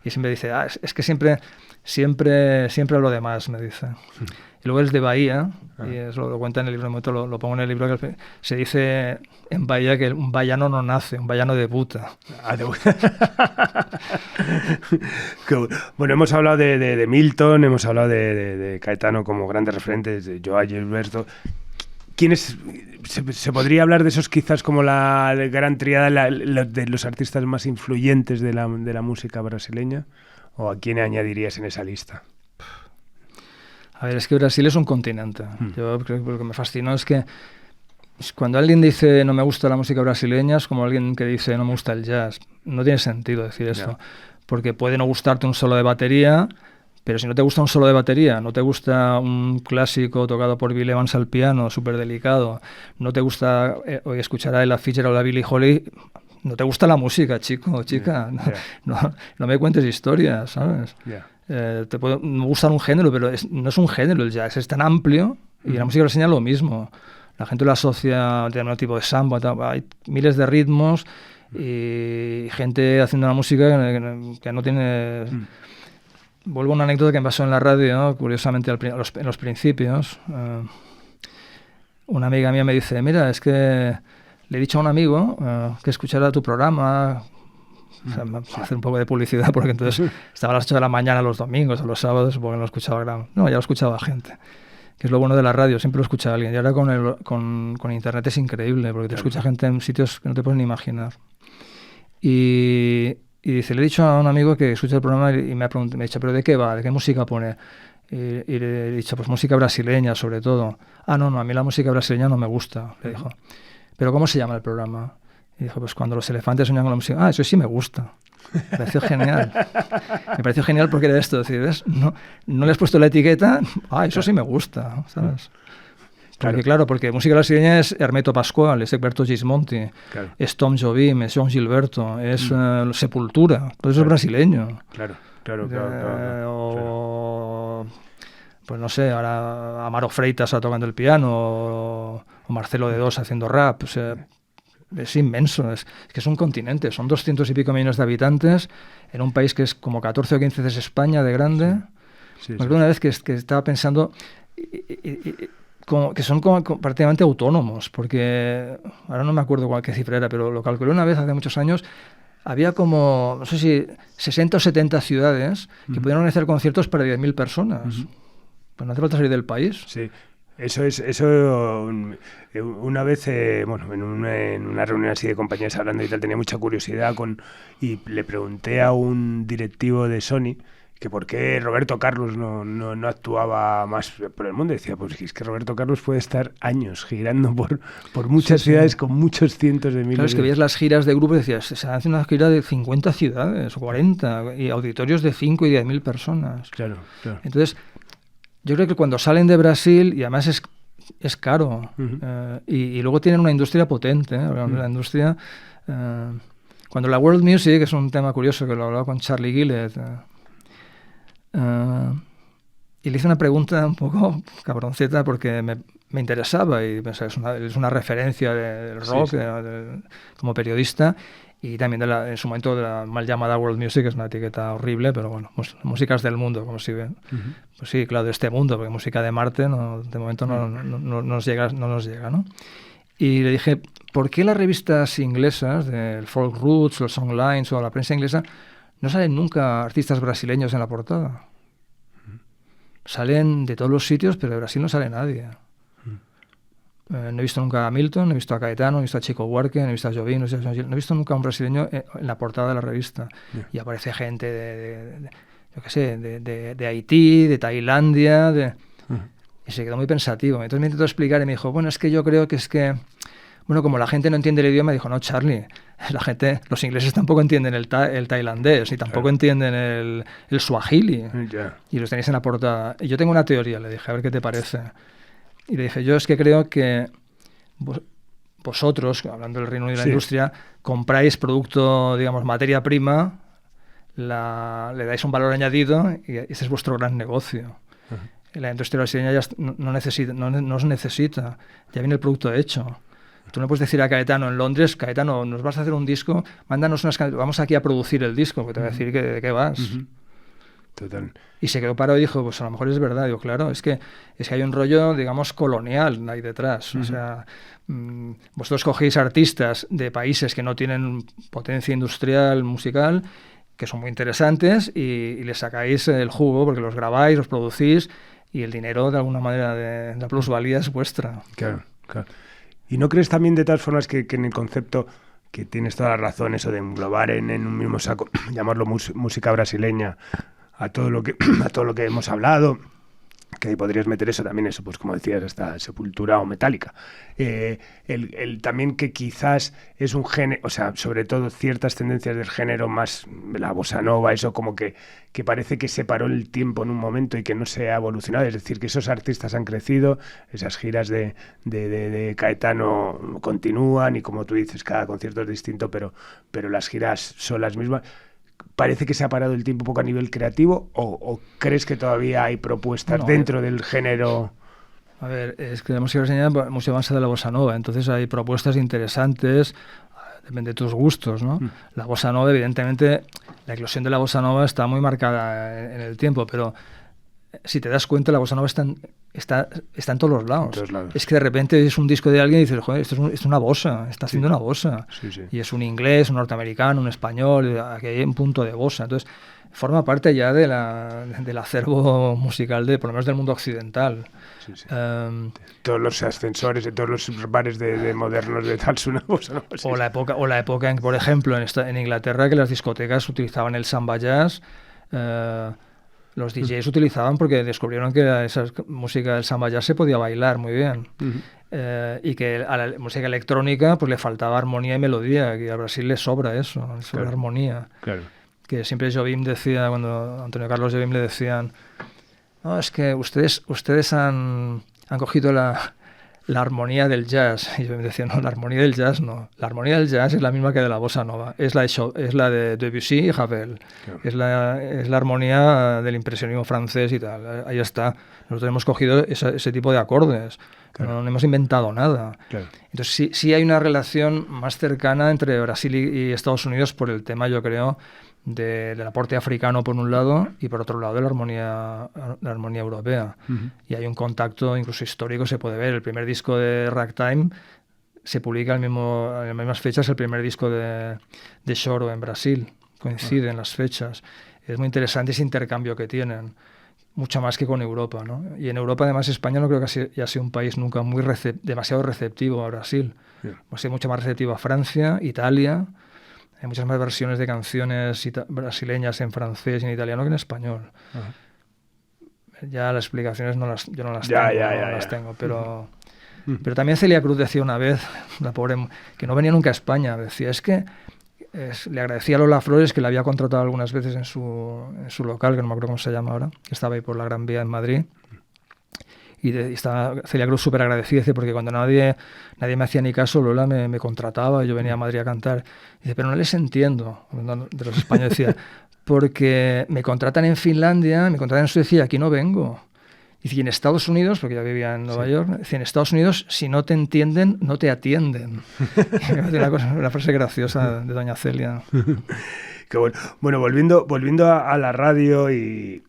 Speaker 3: y siempre dice, es que siempre hablo de más, me dice. Y luego es de Bahía, y eso lo cuenta en el libro, lo pongo en el libro, que se dice en Bahía que un vallano no nace, un vallano debuta.
Speaker 2: Bueno, hemos hablado de Milton, hemos hablado de Caetano como grandes referentes, de Joao Gilberto. ¿Quiénes se podría hablar de esos quizás como la gran triada de los artistas más influyentes de la música brasileña? ¿O a quién añadirías en esa lista?
Speaker 3: A ver, es que Brasil es un continente. Yo creo que lo que me fascinó es que cuando alguien dice no me gusta la música brasileña, es como alguien que dice no me gusta el jazz. No tiene sentido decir eso, porque puede no gustarte un solo de batería, pero si no te gusta un solo de batería, no te gusta un clásico tocado por Bill Evans al piano, súper delicado, no te gusta escuchar a Ella Fitzgerald o a Billie Holiday, no te gusta la música, chico o chica. No me cuentes historias, ¿sabes? Te puede gustar un género, pero no es un género el jazz, es tan amplio, y la música brasileña lo mismo. La gente lo asocia a un tipo de samba, hay miles de ritmos y gente haciendo una música que no tiene... Vuelvo a una anécdota que me pasó en la radio, ¿no? Curiosamente en los principios. Una amiga mía me dice, mira, es que le he dicho a un amigo que escuchara tu programa. O sea, hacer un poco de publicidad, porque entonces estaba a las 8 de la mañana los domingos o los sábados, porque no lo escuchaba ya lo escuchaba gente, que es lo bueno de la radio, siempre lo escucha alguien, y ahora con internet es increíble, porque te escucha gente en sitios que no te puedes ni imaginar. Y dice, le he dicho a un amigo que escucha el programa y me ha dicho, ¿pero de qué va? ¿De qué música pone? Y le he dicho, pues música brasileña sobre todo. No, a mí la música brasileña no me gusta, le dijo. ¿Pero cómo se llama el programa? Y dijo, pues cuando los elefantes sueñan con la música. Eso sí me gusta. Me pareció genial. Me pareció genial porque era esto. Decir, ¿ves? No le has puesto la etiqueta. Eso sí me gusta, ¿sabes? Porque música brasileña es Hermeto Pascoal, es Egberto Gismonti, es Tom Jobim, es João Gilberto, es Sepultura. Todo eso es brasileño. Claro. Pues no sé, ahora Amaro Freitas está tocando el piano, o o Marcelo D2 haciendo rap. O sea, es inmenso, es que es un continente, son 200 y pico millones de habitantes en un país que es como 14 o 15 veces España de grande.
Speaker 2: Sí,
Speaker 3: Me acuerdo una vez que estaba pensando que son como prácticamente autónomos, porque ahora no me acuerdo qué cifra era, pero lo calculé una vez hace muchos años. Había como, no sé si 60 o 70 ciudades que podían organizar conciertos para 10.000 personas. Pues no hace falta salir del país.
Speaker 2: Sí. Eso una vez, en una reunión así de compañías hablando y tal, tenía mucha curiosidad y le pregunté a un directivo de Sony que por qué Roberto Carlos no actuaba más por el mundo. Decía, pues es que Roberto Carlos puede estar años girando por muchas ciudades con muchos cientos de miles.
Speaker 3: Claro, es que veías las giras de grupo y decías, se hacen una gira de 50 ciudades o 40 y auditorios de 5 y 10.000 personas.
Speaker 2: Claro.
Speaker 3: Entonces, yo creo que cuando salen de Brasil, y además es caro, y luego tienen una industria potente, la industria... cuando la World Music, que es un tema curioso que lo hablaba con Charlie Gillett, y le hice una pregunta un poco cabronceta porque me interesaba y pensaba, es una referencia del rock como periodista y también en su momento de la mal llamada World Music, que es una etiqueta horrible, pero bueno, músicas del mundo, como si ven. Pues sí, claro, de este mundo, porque música de Marte de momento no nos llega, ¿no? Y le dije, ¿por qué las revistas inglesas, del Folk Roots, los Songlines o la prensa inglesa, no salen nunca artistas brasileños en la portada? Salen de todos los sitios, pero de Brasil no sale nadie. No he visto nunca a Milton, no he visto a Caetano, no he visto a Chico Buarque, no he visto a Jobim, no he visto nunca a un brasileño en la portada de la revista. Y aparece gente de Haití, de Tailandia, y se quedó muy pensativo. Entonces me intentó explicar y me dijo, bueno, es que yo creo que bueno, como la gente no entiende el idioma, dijo, no, Charlie, los ingleses tampoco entienden el tailandés, ni tampoco entienden el suajili, y los tenéis en la portada. Y yo tengo una teoría, le dije, a ver qué te parece. Y le dije, yo es que creo que vosotros, hablando del Reino Unido de la industria, compráis producto, digamos, materia prima, le dais un valor añadido y ese es vuestro gran negocio. La industria brasileña ya no os necesita, ya viene el producto hecho. Tú no puedes decir a Caetano en Londres, Caetano, nos vas a hacer un disco, mándanos vamos aquí a producir el disco, que te voy a decir de qué vas.
Speaker 2: Total.
Speaker 3: Y se quedó parado y dijo, pues a lo mejor es verdad. Digo, claro, es que hay un rollo, digamos, colonial ahí detrás. O sea, vosotros cogéis artistas de países que no tienen potencia industrial, musical, que son muy interesantes, y les sacáis el jugo porque los grabáis, los producís, y el dinero, de alguna manera, de la plusvalía es vuestra.
Speaker 2: Claro. ¿Y no crees también, de todas formas, que en el concepto, que tienes toda la razón, eso de englobar en un mismo saco, llamarlo música brasileña, a todo lo que hemos hablado, que ahí podrías meter eso también, eso, pues como decías, hasta Sepultura o Metallica. También que quizás es un género, o sea, sobre todo ciertas tendencias del género más, la bossa nova, eso como que parece que se paró el tiempo en un momento y que no se ha evolucionado. Es decir, que esos artistas han crecido, esas giras de Caetano continúan y, como tú dices, cada concierto es distinto, pero las giras son las mismas. ¿Parece que se ha parado el tiempo un poco a nivel creativo o crees que todavía hay propuestas dentro del género?
Speaker 3: A ver, es que la música brasileña música base de la bossa nova, entonces hay propuestas interesantes, depende de tus gustos, ¿no? La bossa nova, evidentemente, la eclosión de la bossa nova está muy marcada en el tiempo, pero si te das cuenta, la bossa nova está en todos los lados. Es que de repente es un disco de alguien y dices, joder, esto es una bossa, está haciendo una bossa. Sí. Y es un inglés, un norteamericano, un español, aquí hay un punto de bossa. Entonces, forma parte ya del acervo musical por lo menos del mundo occidental.
Speaker 2: Sí. Todos los ascensores de todos los bares de modernos de tal una bossa nova. Sí.
Speaker 3: O la época en que, por ejemplo, en Inglaterra, que las discotecas utilizaban el samba jazz. Los DJs utilizaban porque descubrieron que esa música del samba jazz se podía bailar muy bien. Y que a la música electrónica pues le faltaba armonía y melodía, y a Brasil le sobra eso, la armonía.
Speaker 2: Claro.
Speaker 3: Que siempre Jobim decía, cuando Antonio Carlos Jobim le decían, no, es que ustedes han cogido la armonía del jazz. Y yo me decía, no, la armonía del jazz no. La armonía del jazz es la misma que de la bossa nova. Es la de Debussy y Ravel. Claro. Es la armonía del impresionismo francés y tal. Ahí está. Nosotros hemos cogido ese tipo de acordes. Claro. No hemos inventado nada. Claro. Entonces sí hay una relación más cercana entre Brasil y Estados Unidos por el tema, yo creo, del aporte africano por un lado y por otro lado de la armonía europea. Uh-huh. Y hay un contacto incluso histórico, se puede ver. El primer disco de Ragtime se publica en las mismas fechas el primer disco de Choro en Brasil. Coinciden las fechas. Es muy interesante ese intercambio que tienen. Mucho más que con Europa, ¿no? Y en Europa, además, España no creo que haya sido un país nunca demasiado receptivo a Brasil. Yeah. Ha sido mucho más receptivo a Francia, Italia. Hay muchas más versiones de canciones brasileñas en francés y en italiano que en español. Uh-huh. Ya las explicaciones yo no las tengo, pero... Uh-huh. Pero también Celia Cruz decía una vez, la pobre, que no venía nunca a España. Decía, es que... le agradecía a Lola Flores, que la había contratado algunas veces en su local, que no me acuerdo cómo se llama ahora, que estaba ahí por la Gran Vía en Madrid. Y estaba Celia Cruz súper agradecida, porque cuando nadie me hacía ni caso, Lola me contrataba, y yo venía a Madrid a cantar. Dice, pero no les entiendo, de los españoles, decía, porque me contratan en Finlandia, me contratan en Suecia y aquí no vengo. Y en Estados Unidos, porque ya vivía en Nueva York, dice, en Estados Unidos, si no te entienden, no te atienden. Una frase graciosa de doña Celia.
Speaker 2: Qué bueno. Bueno, volviendo a la radio y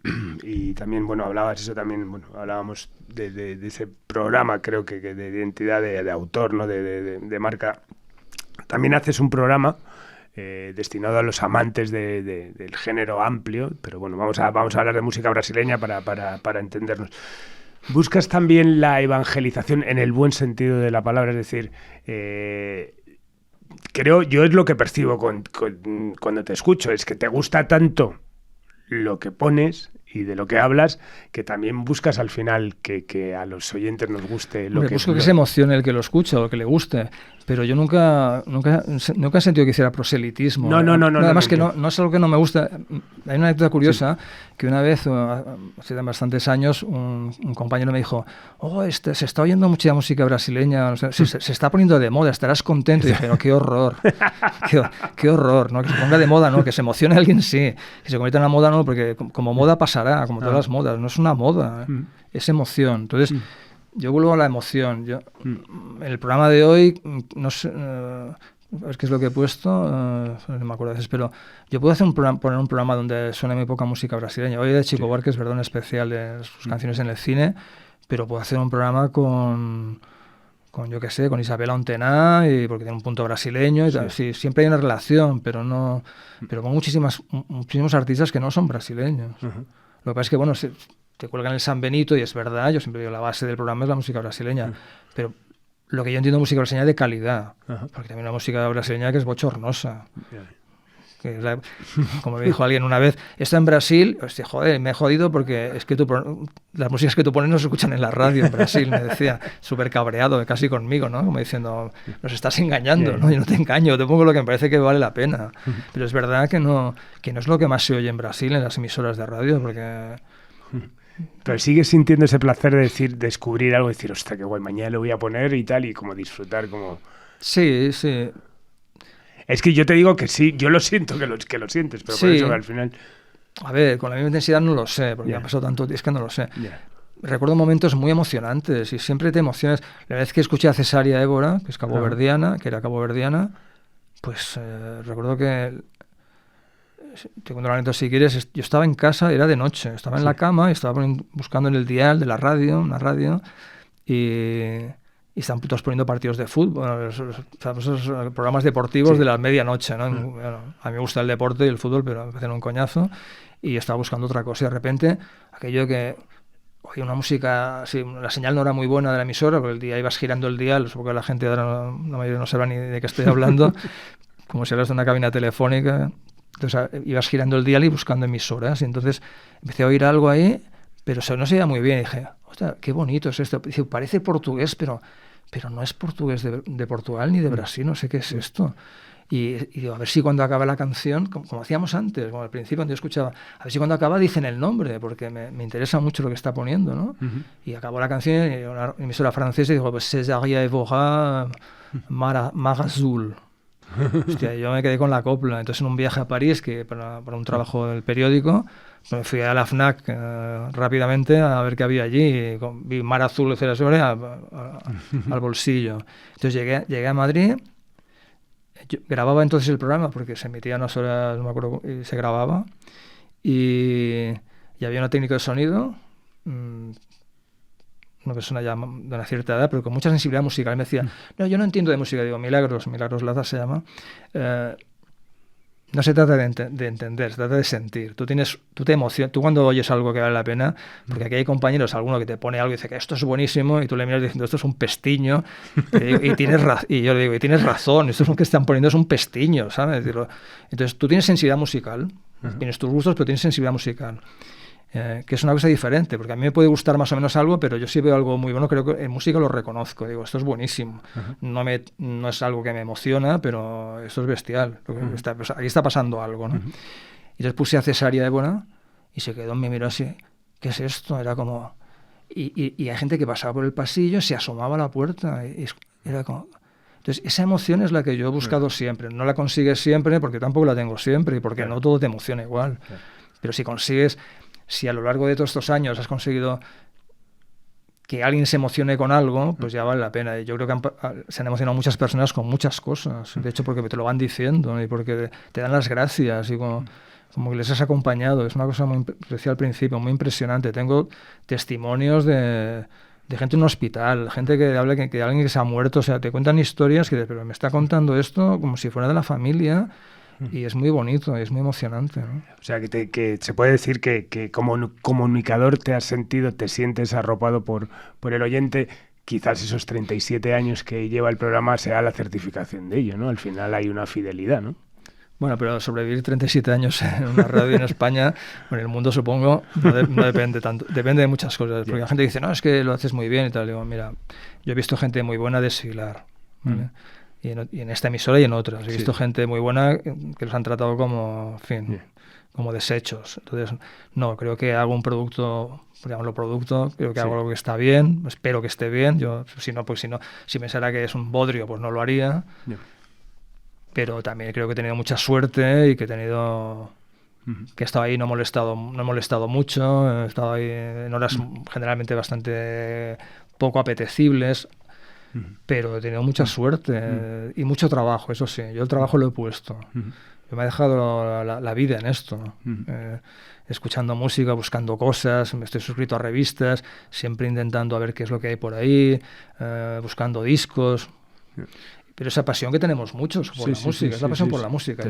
Speaker 2: también, bueno, hablabas eso también, bueno, hablábamos de ese programa, creo que de identidad de autor, ¿no? De marca. También haces un programa destinado a los amantes del género amplio, pero bueno, vamos a hablar de música brasileña para entendernos. Buscas también la evangelización en el buen sentido de la palabra, es decir, creo, yo es lo que percibo cuando te escucho, es que te gusta tanto lo que pones y de lo que hablas, que también buscas al final que a los oyentes nos guste lo que...
Speaker 3: Busco que se emocione el que lo escucha o que le guste, pero yo nunca he sentido que hiciera proselitismo.
Speaker 2: No.
Speaker 3: Además que no es algo que no me gusta. Hay una anécdota curiosa, que una vez, hace bastantes años, un compañero me dijo, se está oyendo mucha música brasileña, o sea, se está poniendo de moda, estarás contento. Y dije, no, qué horror, qué horror, ¿no? Que se ponga de moda, no, que se emocione alguien, sí, que se convierta en una moda, no, porque como moda pasará, como todas las modas, no es una moda, es emoción. Entonces, yo vuelvo a la emoción. En el programa de hoy, no sé, a ver qué es lo que he puesto, no me acuerdo, pero yo puedo poner un programa donde suene muy poca música brasileña. Hoy de Chico Buarque es verdad un especial de sus canciones en el cine, pero puedo hacer un programa con yo qué sé, con Isabela Ontená, y porque tiene un punto brasileño y tal. Sí, siempre hay una relación, pero con muchísimos artistas que no son brasileños. Uh-huh. Lo que pasa es que, bueno, te cuelgan el San Benito y es verdad, yo siempre digo, la base del programa es la música brasileña, pero lo que yo entiendo música brasileña de calidad, porque también una música brasileña que es bochornosa. Que es como me dijo alguien una vez, esto en Brasil, hostia, joder, me he jodido porque es que las músicas que tú pones no se escuchan en la radio en Brasil, me decía, súper cabreado, casi conmigo, ¿no? Como diciendo, nos estás engañando, ¿no? Yo no te engaño, te pongo lo que me parece que vale la pena. Pero es verdad que no es lo que más se oye en Brasil, en las emisoras de radio, porque...
Speaker 2: Pero sigues sintiendo ese placer de descubrir algo, decir, hostia, qué guay, mañana lo voy a poner y tal, y como disfrutar, como...
Speaker 3: Sí.
Speaker 2: Es que yo te digo que sí, yo lo siento que lo sientes, pero por eso que al final...
Speaker 3: A ver, con la misma intensidad no lo sé, porque ha pasado tanto, es que no lo sé. Recuerdo momentos muy emocionantes y siempre te emocionas. La vez que escuché a Cesárea Évora, que es caboverdiana, pues recuerdo que... Te cuento la anécdota si quieres. Yo estaba en casa, era de noche, estaba en la cama y estaba buscando en el dial de la radio, una radio, y están todos poniendo partidos de fútbol, esos programas deportivos de la medianoche, ¿no? Bueno, a mí me gusta el deporte y el fútbol, pero me hacen un coñazo, y estaba buscando otra cosa y de repente aquello que oye, una música, la señal no era muy buena de la emisora, porque el día ibas girando el dial, supongo que la gente ahora la mayoría no sabrá ni de qué estoy hablando, como si hablas de una cabina telefónica. Entonces ibas girando el dial y buscando emisoras, y entonces empecé a oír algo ahí, pero no se oía muy bien, y dije, hostia, qué bonito es esto. Dice, parece portugués, pero no es portugués de Portugal ni de Brasil, no sé qué es esto. Y digo, a ver si cuando acaba la canción, como hacíamos antes, como al principio cuando yo escuchaba, a ver si cuando acaba dicen el nombre, porque me interesa mucho lo que está poniendo, ¿no? Y acabó la canción y una emisora francesa y dijo, pues Césaria Evora, Mar Azul. Hostia, yo me quedé con la copla. Entonces en un viaje a París, que para un trabajo del periódico, me fui a la FNAC rápidamente a ver qué había allí y vi Mar Azul de Césaria al bolsillo. Entonces llegué a Madrid. Yo grababa entonces el programa porque se emitía unas horas, no me acuerdo, y se grababa y había una técnica de sonido, una persona ya de una cierta edad pero con mucha sensibilidad musical. Y me decía, no, yo no entiendo de música. Digo, Milagros Laza se llama. No se trata de entender, se trata de sentir. Tú te emocionas, tú cuando oyes algo que vale la pena, porque aquí hay compañeros, alguno que te pone algo y dice que esto es buenísimo, y tú le miras diciendo esto es un pestiño, y yo le digo, y tienes razón, esto es lo que están poniendo, es un pestiño, ¿sabes? Entonces tú tienes sensibilidad musical, tienes tus gustos, pero tienes sensibilidad musical. Que es una cosa diferente, porque a mí me puede gustar más o menos algo, pero yo si veo algo muy bueno, creo que en música lo reconozco, digo, esto es buenísimo. No es algo que me emociona, pero esto es bestial. Aquí está pasando algo, ¿no? Y entonces puse a Césaria Évora y se quedó, me miró así, ¿qué es esto? Era como... Y hay gente que pasaba por el pasillo, se asomaba a la puerta, y era como... Entonces, esa emoción es la que yo he buscado siempre. No la consigues siempre, porque tampoco la tengo siempre, y porque no todo te emociona igual. Pero si consigues... Si a lo largo de todos estos años has conseguido que alguien se emocione con algo, pues ya vale la pena. Y yo creo que se han emocionado muchas personas con muchas cosas. De hecho, porque te lo van diciendo, ¿no? Y porque te dan las gracias y como que les has acompañado. Es una cosa muy decía al principio, muy impresionante. Tengo testimonios de gente en un hospital, gente que habla que alguien que se ha muerto. O sea, te cuentan historias que pero me está contando esto como si fuera de la familia. Y es muy bonito, es muy emocionante, ¿no?
Speaker 2: O sea, que se puede decir que como comunicador te sientes arropado por el oyente. Quizás esos 37 años que lleva el programa sea la certificación de ello, ¿no? Al final hay una fidelidad, ¿no?
Speaker 3: Bueno, pero sobrevivir 37 años en una radio en España, en el mundo supongo, no depende tanto. Depende de muchas cosas. Porque la gente dice, no, es que lo haces muy bien y tal. Digo, mira, yo he visto gente muy buena desfilar, ¿vale? Y en esta emisora y en otras. He visto gente muy buena que los han tratado como, en fin, como desechos. Entonces, no, creo que hago un producto, llamarlo producto, creo que hago algo que está bien, espero que esté bien. Yo, si pensara que es un bodrio, pues no lo haría. Pero también creo que he tenido mucha suerte y que he tenido... que he estado ahí, no he molestado mucho, he estado ahí en horas generalmente bastante poco apetecibles. Pero he tenido mucha suerte y mucho trabajo, eso sí. Yo el trabajo lo he puesto. Yo me he dejado la vida en esto, escuchando música, buscando cosas, me estoy suscrito a revistas, siempre intentando a ver qué es lo que hay por ahí, buscando discos. Pero esa pasión que tenemos muchos por la música, es la pasión por la música.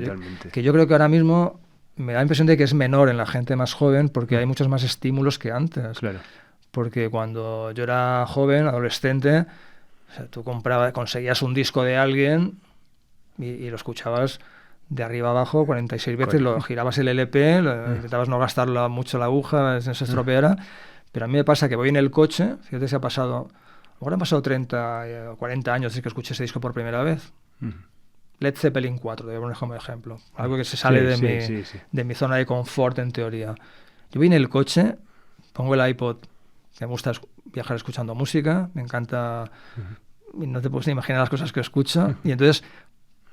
Speaker 3: Que yo creo que ahora mismo me da la impresión de que es menor en la gente más joven porque hay muchos más estímulos que antes.
Speaker 2: Claro.
Speaker 3: Porque cuando yo era joven, adolescente... O sea, tú conseguías un disco de alguien y lo escuchabas de arriba abajo 46 veces, lo girabas el LP, intentabas no gastar mucho la aguja, no se estropeara, pero a mí me pasa que voy en el coche, fíjate si ahora han pasado 30 o 40 años desde que escuché ese disco por primera vez. Led Zeppelin 4, te voy a poner como ejemplo, algo que se sale de mi zona de confort en teoría. Yo voy en el coche, pongo el iPod, me gusta viajar escuchando música, me encanta, no te puedes ni imaginar las cosas que escucho, y entonces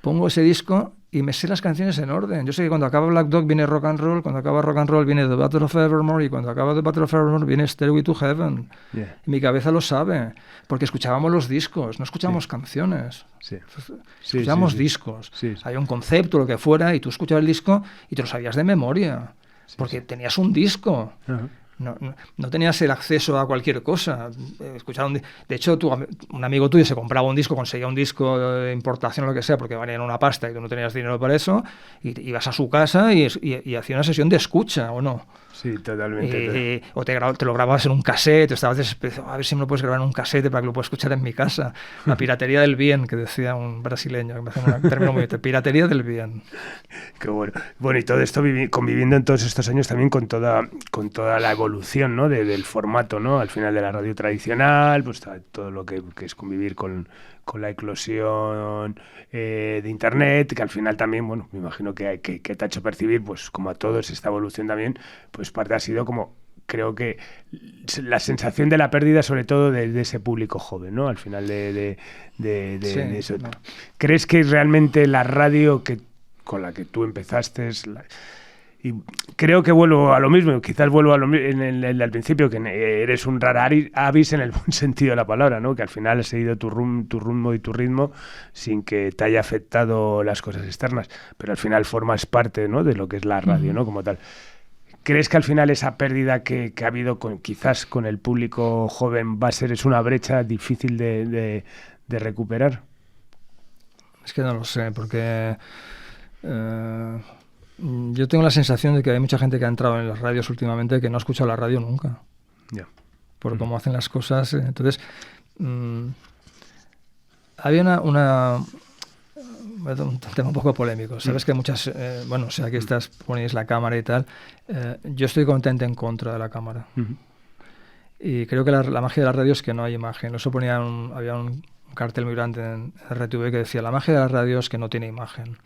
Speaker 3: pongo ese disco y me sé las canciones en orden. Yo sé que cuando acaba Black Dog viene Rock and Roll, cuando acaba Rock and Roll viene The Battle of Evermore, y cuando acaba The Battle of Evermore viene Stairway to Heaven. Y mi cabeza lo sabe, porque escuchábamos los discos, no escuchábamos canciones. Escuchábamos discos. Había un concepto, lo que fuera, y tú escuchabas el disco y te lo sabías de memoria, porque tenías un disco. No tenías el acceso a cualquier cosa. De hecho, un amigo tuyo se compraba un disco, conseguía un disco de importación o lo que sea, porque valían una pasta y tú no tenías dinero para eso, y ibas a su casa y hacía una sesión de escucha, ¿o no?
Speaker 2: Sí, totalmente.
Speaker 3: O te lo grababas en un cassette, estabas desesperado, a ver si me lo puedes grabar en un cassette para que lo pueda escuchar en mi casa. La piratería del bien, que decía un brasileño, que me hace un término muy bien, piratería del bien.
Speaker 2: Qué bueno. Bueno, y todo esto conviviendo en todos estos años también con toda la evolución, ¿no? del formato, ¿no? Al final de la radio tradicional, pues todo lo que es convivir con la eclosión de Internet, que al final también, bueno, me imagino que te ha hecho percibir, pues como a todos, esta evolución también, pues parte ha sido como, creo que la sensación de la pérdida, sobre todo de ese público joven, ¿no? Al final de eso. No. ¿Crees que realmente la radio con la que tú empezaste y creo que vuelvo a lo mismo, quizás vuelvo a lo mismo al principio, que eres un rara avis en el buen sentido de la palabra, ¿no? Que al final has seguido tu rumbo y tu ritmo sin que te haya afectado las cosas externas, pero al final formas parte, ¿no? De lo que es la radio, ¿no? Como tal. ¿Crees que al final esa pérdida que ha habido quizás con el público joven es una brecha difícil de recuperar?
Speaker 3: Es que no lo sé, porque yo tengo la sensación de que hay mucha gente que ha entrado en las radios últimamente que no ha escuchado la radio nunca.
Speaker 2: Yeah.
Speaker 3: Por cómo hacen las cosas. Entonces, había un tema un poco polémico. Sabes que muchas... bueno, o sea, que ponéis la cámara y tal. Yo estoy completamente en contra de la cámara. Y creo que la magia de la radio es que no hay imagen. Eso había un cartel muy grande en RTV que decía: la magia de la radio es que no tiene imagen.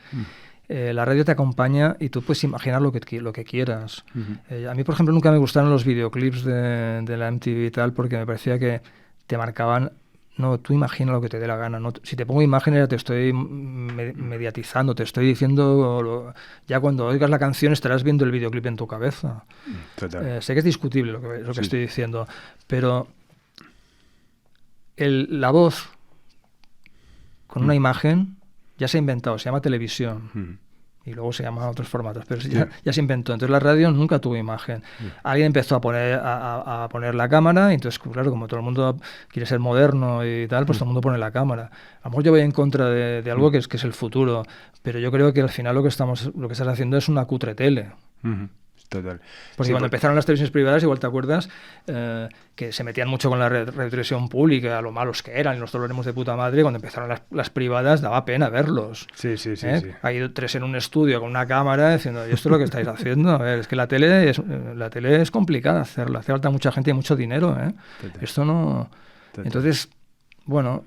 Speaker 3: La radio te acompaña y tú puedes imaginar lo que quieras. A mí, por ejemplo, nunca me gustaron los videoclips de la MTV y tal, porque me parecía que te marcaban... No, tú imagina lo que te dé la gana. No, si te pongo imágenes, te estoy mediatizando, te estoy diciendo... ya cuando oigas la canción estarás viendo el videoclip en tu cabeza. Sé que es discutible lo que estoy diciendo, pero la voz con una imagen ya se ha inventado, se llama televisión. Y luego se llaman otros formatos, pero ya se inventó. Entonces la radio nunca tuvo imagen. Alguien empezó a poner la cámara, y entonces, claro, como todo el mundo quiere ser moderno y tal, pues todo el mundo pone la cámara. A lo mejor yo voy en contra de algo que es el futuro, pero yo creo que al final lo que estás haciendo es una cutre tele.
Speaker 2: Total.
Speaker 3: Porque cuando empezaron las televisiones privadas, igual te acuerdas, que se metían mucho con la televisión pública, lo malos que eran, y nosotros lo haremos de puta madre. Cuando empezaron las privadas, daba pena verlos.
Speaker 2: Sí.
Speaker 3: Hay tres en un estudio con una cámara diciendo: ¿y esto es lo que estáis haciendo? A ver, es que la tele es complicada hacerla, hace falta mucha gente y mucho dinero. Esto no... Entonces, bueno...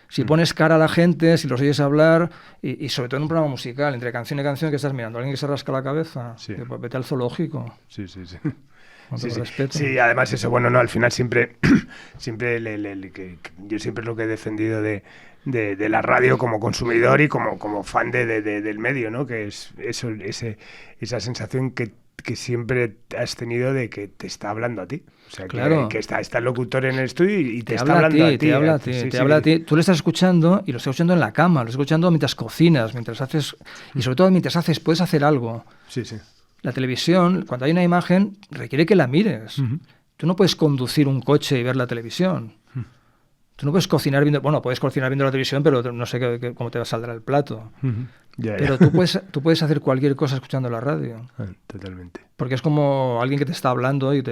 Speaker 3: si pones cara a la gente, si los oyes hablar, y sobre todo en un programa musical, entre canción y canción, que estás mirando, alguien que se rasca la cabeza, pues vete al zoológico.
Speaker 2: Sí.
Speaker 3: Con todo respeto.
Speaker 2: Sí, además eso, bueno, no, al final siempre yo siempre es lo que he defendido de la radio como consumidor y como fan del medio, ¿no? Que es eso, esa sensación que siempre has tenido de que te está hablando a ti. O sea,
Speaker 3: claro.
Speaker 2: que está el locutor en el estudio y te está hablando a ti.
Speaker 3: Te habla a ti. Tú lo estás escuchando y lo estás escuchando en la cama, lo estás escuchando mientras cocinas, mientras haces... Y sobre todo mientras puedes hacer algo.
Speaker 2: Sí.
Speaker 3: La televisión, cuando hay una imagen, requiere que la mires. Tú no puedes conducir un coche y ver la televisión. Tú no puedes cocinar viendo... Bueno, puedes cocinar viendo la televisión, pero no sé cómo te va a saldrá el plato. Pero tú puedes hacer cualquier cosa escuchando la radio.
Speaker 2: Totalmente.
Speaker 3: Porque es como alguien que te está hablando y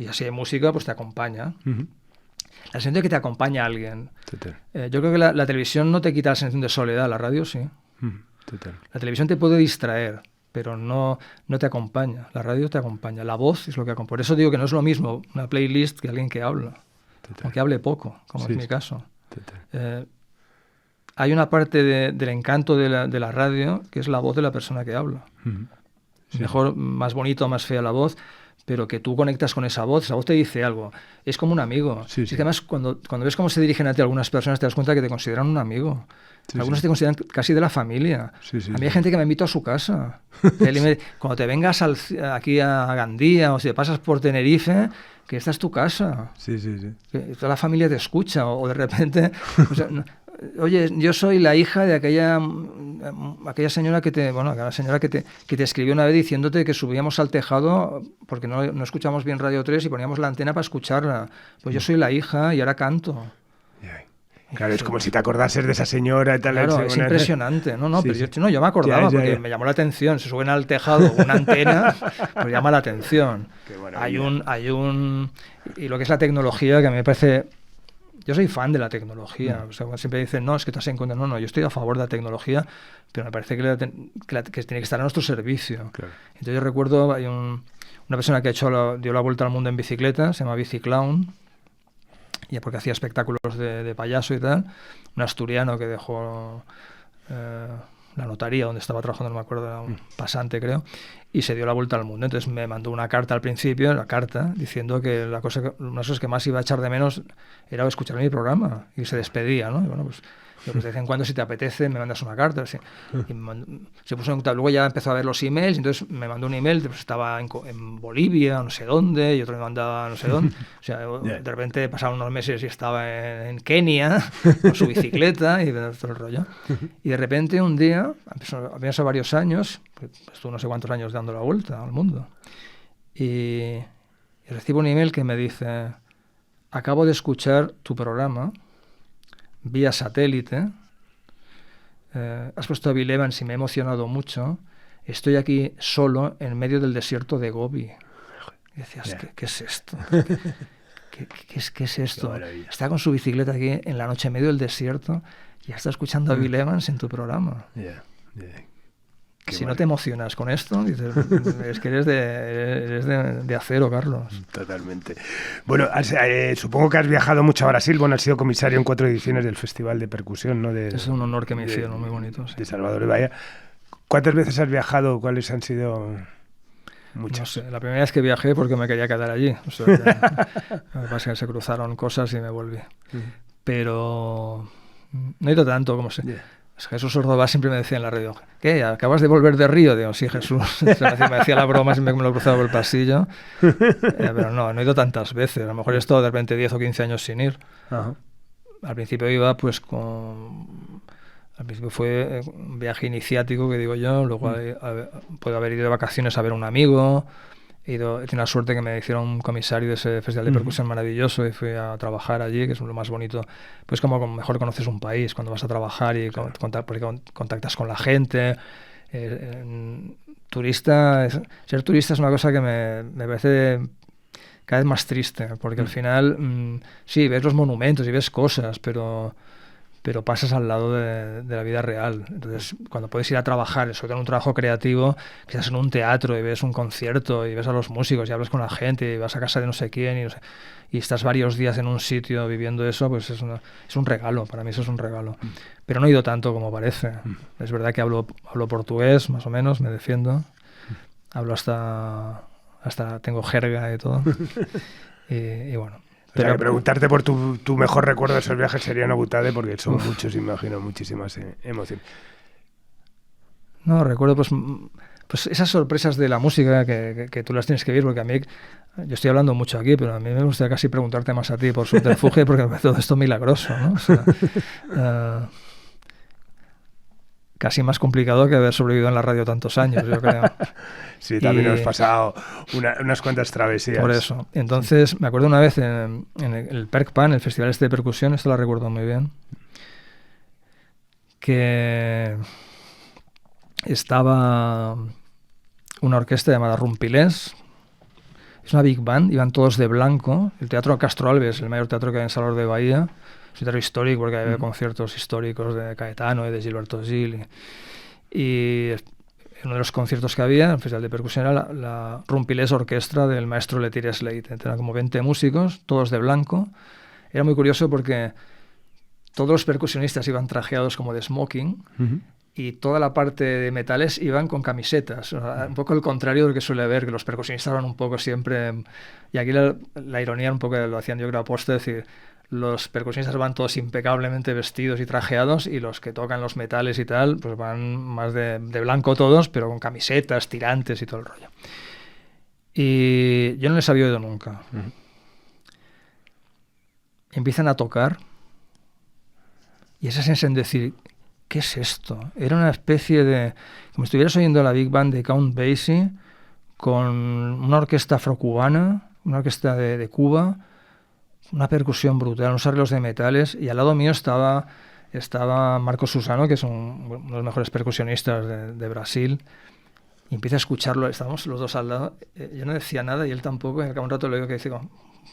Speaker 3: así hay música, pues te acompaña. La sensación de que te acompaña alguien.
Speaker 2: Total.
Speaker 3: Yo creo que la televisión no te quita la sensación de soledad, la radio sí.
Speaker 2: Total.
Speaker 3: La televisión te puede distraer, pero no te acompaña. La radio te acompaña. La voz es lo que acompaña. Por eso digo que no es lo mismo una playlist que alguien que habla. Aunque hable poco, como es mi caso. Hay una parte del encanto de la radio que es la voz de la persona que habla. Mejor, más bonito, más fea la voz, pero que tú conectas con esa voz te dice algo. Es como un amigo. Sí. Que además, cuando ves cómo se dirigen a ti algunas personas, te das cuenta que te consideran un amigo. Algunos te consideran casi de la familia. A mí hay gente que me invita a su casa. Cuando te vengas aquí a Gandía o si te pasas por Tenerife, que esta es tu casa. Que toda la familia te escucha o de repente... Oye, yo soy la hija de aquella señora que te escribió una vez diciéndote que subíamos al tejado porque no escuchamos bien Radio 3 y poníamos la antena para escucharla. Pues yo soy la hija y ahora canto.
Speaker 2: Claro, es como si te acordases de esa señora y tal.
Speaker 3: Claro, es impresionante. Pero yo me acordaba porque me llamó la atención. Se suben al tejado una antena, pues llama la atención. Y lo que es la tecnología, que a mí me parece... Yo soy fan de la tecnología. O sea, siempre dicen, no, es que estás en contra. No, yo estoy a favor de la tecnología, pero me parece que tiene que estar a nuestro servicio. Claro. Entonces yo recuerdo, hay una persona que dio la vuelta al mundo en bicicleta, se llama Biciclown, y porque hacía espectáculos de payaso y tal, un asturiano que dejó la notaría donde estaba trabajando, no me acuerdo, era un pasante creo, y se dio la vuelta al mundo. Entonces me mandó una carta al principio, diciendo que una de las cosas que más iba a echar de menos era escuchar mi programa, y se despedía, ¿no? Y bueno, pues de vez en cuando, si te apetece, me mandas una carta. Así. Y se puso en contacto. Luego ya empezó a ver los emails, entonces me mandó un email, pues estaba en Bolivia, no sé dónde, y otro me mandaba no sé dónde. O sea, de repente pasaron unos meses y estaba en Kenia con su bicicleta y todo el rollo. Y de repente un día, había pasado varios años, pues estuvo no sé cuántos años dando la vuelta al mundo, y recibo un email que me dice: acabo de escuchar tu programa vía satélite, has puesto a Bill Evans y me he emocionado mucho, estoy aquí solo en medio del desierto de Gobi. Y decías, ¿qué es esto? ¿Qué es esto? Está con su bicicleta aquí en la noche en medio del desierto y ya está escuchando a Bill Evans en tu programa. Si no te emocionas con esto, dices, es que eres de acero, Carlos.
Speaker 2: Totalmente. Bueno, supongo que has viajado mucho a Brasil. Bueno, has sido comisario en 4 ediciones del Festival de Percusión, ¿no?
Speaker 3: Es un honor que me hicieron, muy bonito. Sí.
Speaker 2: De Salvador de Bahía. ¿Cuántas veces has viajado? ¿Cuáles han sido? Muchas.
Speaker 3: No sé, la primera vez que viajé porque me quería quedar allí. O sea, lo que pasa es que se cruzaron cosas y me volví. Pero no he ido tanto como sé. Jesús Ordóvar siempre me decía en la radio: ¿qué? ¿Acabas de volver de Río? Digo, sí, Jesús. Me hacía la broma siempre que me lo cruzaba por el pasillo. Pero no he ido tantas veces. A lo mejor he estado de repente 10 o 15 años sin ir. Ajá. Al principio iba pues al principio fue un viaje iniciático, que digo yo. Luego puedo haber ido de vacaciones a ver a un amigo. He tenido la suerte que me hicieron un comisario de ese festival de percusión maravilloso y fui a trabajar allí, que es lo más bonito. Pues como mejor conoces un país cuando vas a trabajar y porque contactas con la gente. Ser turista es una cosa que me parece cada vez más triste, porque al final sí, ves los monumentos y ves cosas, pero pasas al lado de la vida real. Entonces, cuando puedes ir a trabajar, sobre todo en un trabajo creativo, que estás en un teatro y ves un concierto y ves a los músicos y hablas con la gente y vas a casa de no sé quién y estás varios días en un sitio viviendo eso, pues es un regalo. Para mí eso es un regalo. Pero no he ido tanto como parece. Es verdad que hablo portugués, más o menos, me defiendo. Hablo hasta tengo jerga y todo. y bueno.
Speaker 2: Pero que preguntarte por tu mejor recuerdo de esos viajes sería una butade, porque son muchos, imagino, muchísimas emociones.
Speaker 3: No, recuerdo pues esas sorpresas de la música que tú las tienes que vivir, porque a mí, yo estoy hablando mucho aquí, pero a mí me gustaría casi preguntarte más a ti por Subterfuge, porque todo esto es milagroso, ¿no? O sea, casi más complicado que haber sobrevivido en la radio tantos años, yo creo.
Speaker 2: Sí, también hemos pasado unas cuantas travesías.
Speaker 3: Por eso. Entonces, me acuerdo una vez en el Percpan, el festival de percusión, esto lo recuerdo muy bien, que estaba una orquesta llamada Rumpilés. Es una big band, iban todos de blanco. El Teatro Castro Alves, el mayor teatro que hay en Salvador de Bahía, es un teatro histórico porque hay conciertos históricos de Caetano y de Gilberto Gil. Y uno de los conciertos que había, el Festival de Percusión, era la Rumpilés Orquestra del maestro Lethir Slate. Eran como 20 músicos, todos de blanco. Era muy curioso porque todos los percusionistas iban trajeados como de smoking y toda la parte de metales iban con camisetas. O sea, un poco el contrario de lo que suele haber, que los percusionistas van un poco siempre... Y aquí la ironía un poco lo hacían, yo creo, aposta, es decir, los percusionistas van todos impecablemente vestidos y trajeados, y los que tocan los metales y tal, pues van más de blanco todos, pero con camisetas, tirantes y todo el rollo. Y yo no les había oído nunca. Empiezan a tocar y esa sensación de decir, ¿qué es esto? Era una especie de... como si estuvieras oyendo la Big Band de Count Basie con una orquesta afrocubana, una orquesta de Cuba, una percusión brutal, unos arreglos de metales, y al lado mío estaba Marco Susano, que es uno de los mejores percusionistas de Brasil, y empieza a escucharlo, estábamos los dos al lado, yo no decía nada y él tampoco, y al cabo de un rato le digo que digo,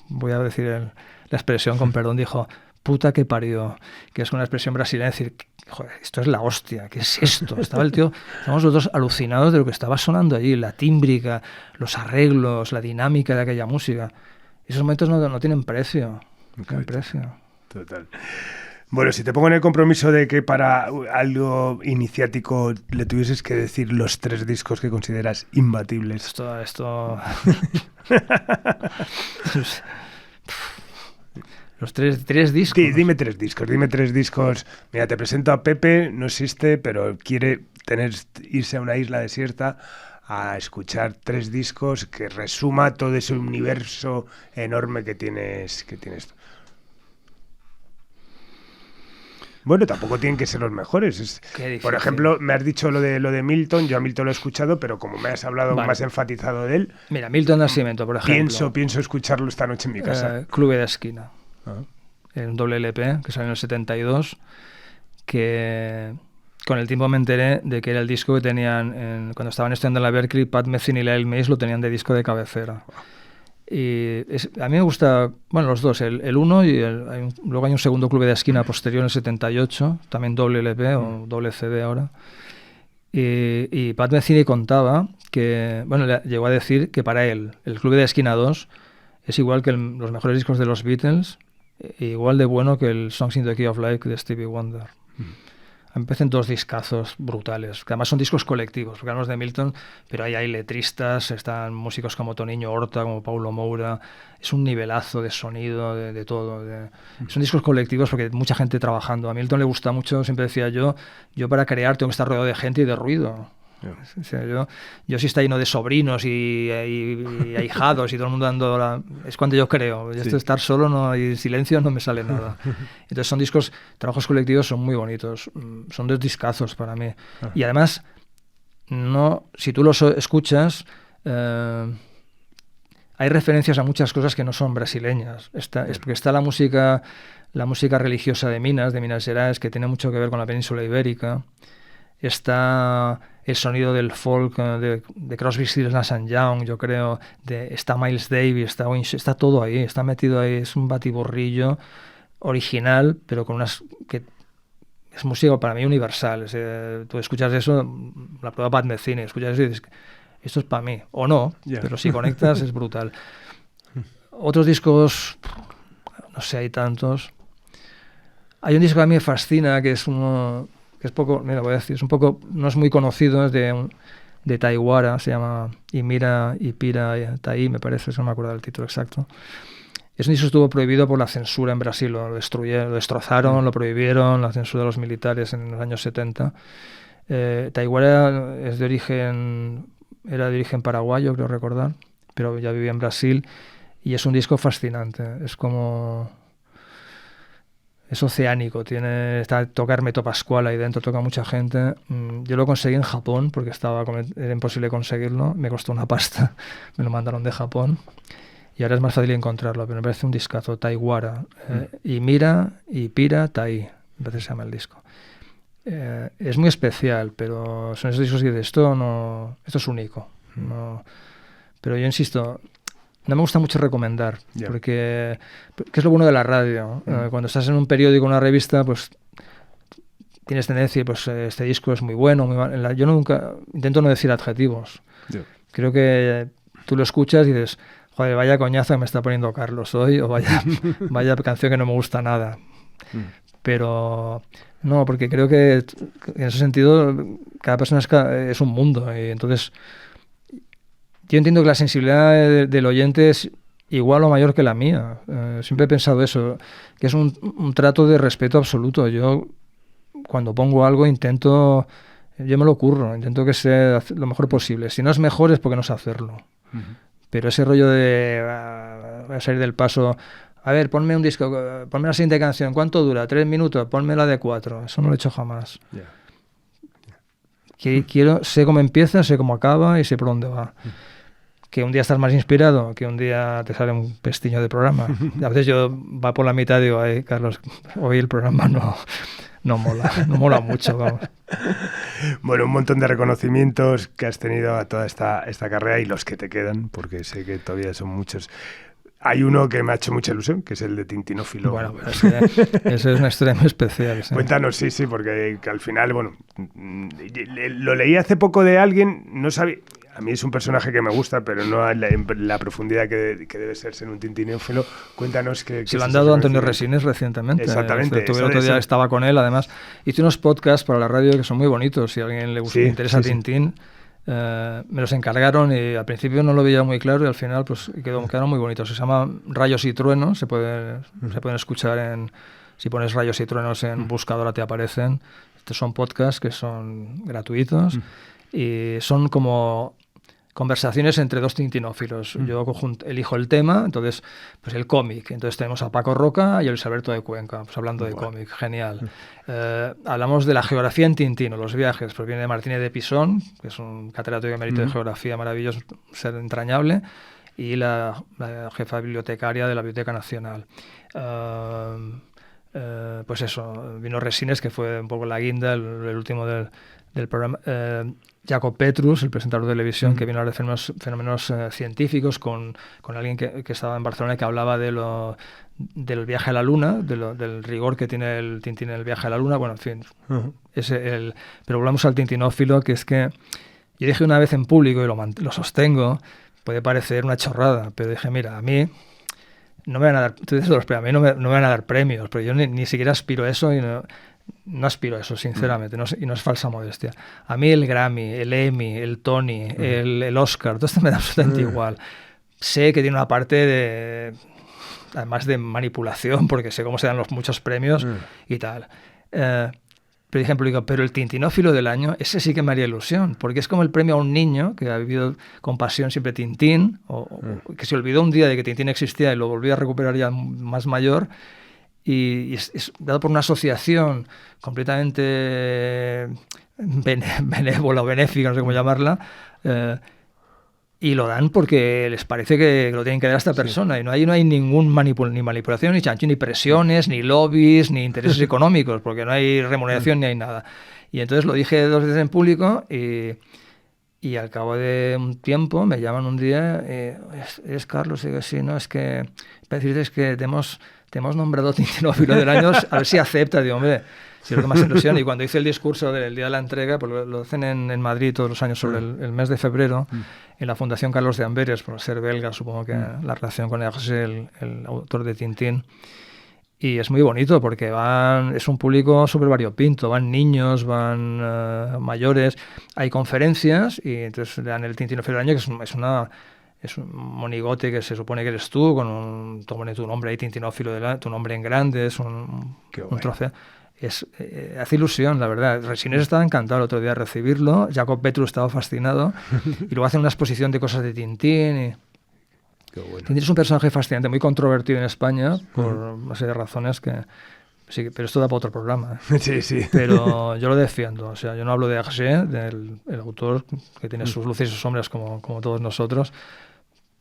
Speaker 3: voy a decir la expresión con perdón, dijo, puta que parió, que es una expresión brasileña, decir, joder, esto es la hostia, ¿qué es esto? Estaba el tío, estábamos los dos alucinados de lo que estaba sonando allí, la tímbrica, los arreglos, la dinámica de aquella música. Esos momentos no tienen precio. el precio.
Speaker 2: Total. Bueno, si te pongo en el compromiso de que para algo iniciático le tuvieses que decir los 3 discos que consideras imbatibles.
Speaker 3: Esto... Los tres discos.
Speaker 2: Dime 3 discos. Mira, te presento a Pepe, no existe, pero quiere irse a una isla desierta a escuchar 3 discos que resuma todo ese universo enorme que tienes tú. Bueno, tampoco tienen que ser los mejores. Por ejemplo, me has dicho lo de Milton. Yo a Milton lo he escuchado, pero como me has hablado más enfatizado de él...
Speaker 3: Mira, Milton Nascimento, por ejemplo.
Speaker 2: Pienso escucharlo esta noche en mi casa.
Speaker 3: Club de Esquina. Un doble LP que salió en el 72, que con el tiempo me enteré de que era el disco que tenían, cuando estaban estudiando en la Berklee, Pat Metheny y Lyle Mays lo tenían de disco de cabecera. Y a mí me gusta, bueno, los dos, el uno y luego hay un segundo Club de Esquina posterior en el 78, también doble LP o doble CD ahora. Y Pat Metheny contaba que, bueno, llegó a decir que para él el Club de Esquina 2 es igual que los mejores discos de los Beatles, igual de bueno que el Songs in the Key of Life de Stevie Wonder. A mí me parecen 2 discazos brutales, que además son discos colectivos, porque hablamos de Milton, pero ahí hay letristas, están músicos como Toniño Horta, como Paulo Moura, es un nivelazo de sonido, de todo. Son discos colectivos porque hay mucha gente trabajando. A Milton le gusta mucho, siempre decía yo para crear tengo que estar rodeado de gente y de ruido. O sea, yo sí está lleno de sobrinos y ahijados y todo el mundo dando es cuando yo creo. Esto de estar solo y silencio no me sale nada. Entonces son trabajos colectivos son muy bonitos, son 2 discazos para mí. Y además si tú los escuchas hay referencias a muchas cosas que no son brasileñas. Es porque está la música religiosa de Minas Gerais, que tiene mucho que ver con la península ibérica. Está el sonido del folk de Crosby, Stills, Nash & Young, yo creo, está Miles Davis, está todo ahí, está metido ahí, es un batiburrillo original, pero con que es música para mí universal. Tú escuchas eso, la prueba Pat Metheny, escuchas eso y dices, esto es para mí, o no, pero si conectas es brutal. Otros discos, no sé, hay tantos. Hay un disco que a mí me fascina, que es uno... que es poco, mira, voy a decir, no es muy conocido, es de Taiwara, se llama Imira Ipira Tai, me parece, no me acuerdo del título exacto. Es un disco que estuvo prohibido por la censura en Brasil, lo destrozaron, lo prohibieron, la censura de los militares en los años 70. Taiwara era de origen paraguayo, creo recordar, pero ya vivía en Brasil, y es un disco fascinante, es oceánico, toca Hermeto Pascual ahí dentro, toca mucha gente. Yo lo conseguí en Japón porque era imposible conseguirlo, me costó una pasta, me lo mandaron de Japón y ahora es más fácil encontrarlo, pero me parece un discazo. Taiwara, Imira Ipira Tai, me parece que se llama el disco. Es muy especial, pero son esos discos que dices, esto es único. No, pero yo insisto, no me gusta mucho recomendar, porque ¿qué es lo bueno de la radio? Cuando estás en un periódico o una revista, pues tienes tendencia, pues este disco es muy bueno, muy mal. Yo nunca intento no decir adjetivos. Creo que tú lo escuchas y dices, joder, vaya coñazo que me está poniendo Carlos hoy, o vaya canción que no me gusta nada. Pero no, porque creo que en ese sentido cada persona es un mundo, y entonces yo entiendo que la sensibilidad del oyente es igual o mayor que la mía. Siempre he pensado eso, que es un trato de respeto absoluto. Yo, cuando pongo algo, yo me lo curro, intento que sea lo mejor posible. Si no es mejor es porque no sé hacerlo. Pero ese rollo de voy a salir del paso, a ver, ponme un disco, ponme la siguiente canción, ¿cuánto dura? 3 minutos, ponme la de 4. Eso no lo he hecho jamás. Sé cómo empieza, sé cómo acaba y sé por dónde va. Que un día estás más inspirado, que un día te sale un pestiño de programa. A veces yo va por la mitad y digo, ay, Carlos, hoy el programa no mola mucho, vamos.
Speaker 2: Bueno, un montón de reconocimientos que has tenido a toda esta carrera y los que te quedan, porque sé que todavía son muchos. Hay uno que me ha hecho mucha ilusión, que es el de Tintinófilo. Bueno,
Speaker 3: ese es una historia muy especial. ¿Sí?
Speaker 2: Cuéntanos, sí, porque al final, bueno, lo leí hace poco de alguien, no sabía, a mí es un personaje que me gusta, pero no en la profundidad que debe serse en un tintinófilo. Cuéntanos que...
Speaker 3: Se lo han dado a Antonio Resines recientemente.
Speaker 2: Exactamente.
Speaker 3: El otro día estaba con él, además. Hice unos podcasts para la radio que son muy bonitos. Si a alguien le interesa Tintín, me los encargaron y al principio no lo veía muy claro y al final pues quedaron muy bonitos. Se llama Rayos y Truenos, se pueden escuchar si pones Rayos y Truenos en buscadora te aparecen. Estos son podcasts que son gratuitos y son como conversaciones entre dos tintinófilos. Yo elijo el tema, entonces pues el cómic. Entonces tenemos a Paco Roca y a Luis Alberto de Cuenca, pues hablando de cómic, genial. Hablamos de la geografía en Tintín, o los viajes, pues viene Martínez de Pisón, que es un catedrático emérito de geografía maravilloso, un ser entrañable, y la jefa bibliotecaria de la Biblioteca Nacional. Pues eso, vino Resines, que fue un poco la guinda, el último del programa. Jacob Petrus, el presentador de televisión, que vino a hablar de fenómenos científicos con alguien que estaba en Barcelona y que hablaba del viaje a la Luna, del rigor que tiene el Tintín en el viaje a la Luna. Bueno, en fin, pero volvamos al tintinófilo, que es que yo dije una vez en público, y lo sostengo, puede parecer una chorrada, pero dije, mira, a mí no me van a dar, a mí no me van a dar premios, pero yo ni siquiera aspiro a eso y no aspiro a eso, sinceramente, y no es falsa modestia. A mí el Grammy, el Emmy, el Tony, el Oscar, todo esto me da absolutamente igual. Sé que tiene una parte además de manipulación, porque sé cómo se dan los muchos premios y tal. Pero, por ejemplo, digo, pero el tintinófilo del año, ese sí que me haría ilusión, porque es como el premio a un niño que ha vivido con pasión siempre Tintín, o que se olvidó un día de que Tintín existía y lo volvió a recuperar ya más mayor, y es dado por una asociación completamente benévola o benéfica, no sé cómo llamarla, y lo dan porque les parece que lo tienen que dar a esta persona, y no hay ni manipulación, ni chanchín, ni presiones, ni lobbies, ni intereses económicos, porque no hay remuneración ni hay nada. Y entonces lo dije 2 veces en público y al cabo de un tiempo me llaman un día, ¿eres Carlos? Y digo, sí, no, es que para decirte es que te hemos nombrado tintinófilo del año, a ver si aceptas. Digo, hombre, si lo tomas en ilusión. Y cuando hice el discurso del día de la entrega, pues lo hacen en Madrid todos los años sobre el mes de febrero, en la Fundación Carlos de Amberes, por ser belga, supongo que la relación con Hergé, el autor de Tintín. Y es muy bonito porque es un público súper variopinto, van niños, van mayores, hay conferencias y entonces le dan el tintinófilo del año, que es un monigote que se supone que eres tú, te pone tu nombre ahí, tintinófilo, tu nombre en grande, es un trofeo. Hace ilusión, la verdad. Resines estaba encantado el otro día de recibirlo, Jacob Petrus estaba fascinado, y luego hacen una exposición de cosas de Tintín. Tintín es un personaje fascinante, muy controvertido en España, por una serie de razones que... Sí, pero esto da para otro programa.
Speaker 2: Sí.
Speaker 3: Pero yo lo defiendo. O sea, yo no hablo de Hergé, del autor que tiene sus luces y sus sombras como todos nosotros,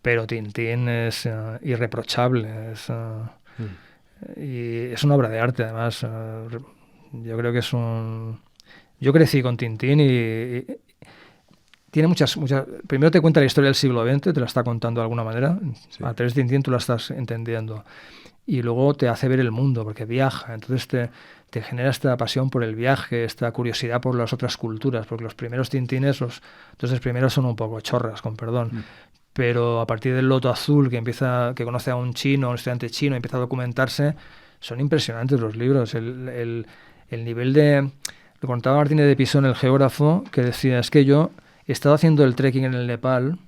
Speaker 3: pero Tintín es irreprochable. Y es una obra de arte, además. Yo creo que es Yo crecí con Tintín y tiene muchas... Primero te cuenta la historia del siglo XX, te la está contando de alguna manera. Sí. A través de Tintín tú la estás entendiendo. Y luego te hace ver el mundo, porque viaja. Entonces te genera esta pasión por el viaje, esta curiosidad por las otras culturas, porque los primeros Tintines, los 2 primeros son un poco chorras, con perdón. Pero a partir del Loto Azul, que conoce a un estudiante chino, y empieza a documentarse, son impresionantes los libros. El nivel de... Lo contaba Martínez de Pisón, el geógrafo, que decía, es que yo he estado haciendo el trekking en el Nepal,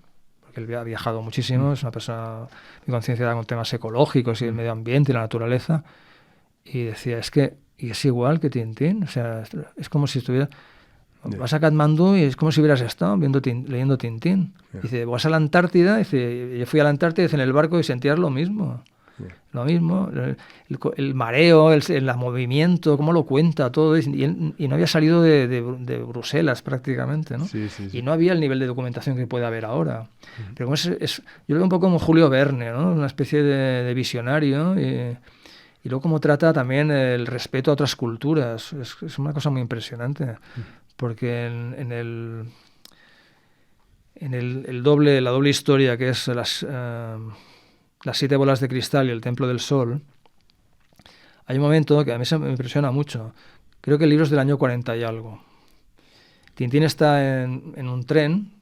Speaker 3: porque él ha viajado muchísimo, es una persona muy concienciada con temas ecológicos y el medio ambiente y la naturaleza, y decía, es igual que Tintín, o sea, es como si estuviera... Vas a Katmandú y es como si hubieras estado leyendo Tintín. Dice, vas a la Antártida, dice, yo fui a la Antártida en el barco y sentías lo mismo. Lo mismo, el mareo, el movimiento, cómo lo cuenta todo, y no había salido de Bruselas prácticamente, ¿no?
Speaker 2: Sí.
Speaker 3: Y no había el nivel de documentación que puede haber ahora. Pero yo lo veo un poco como Julio Verne, ¿no? Una especie de visionario, y luego como trata también el respeto a otras culturas. Es una cosa muy impresionante, porque en la doble historia, que es las 7 bolas de cristal y el templo del sol, hay un momento que a mí me impresiona mucho. Creo que el libro es del año 40 y algo. Tintín está en un tren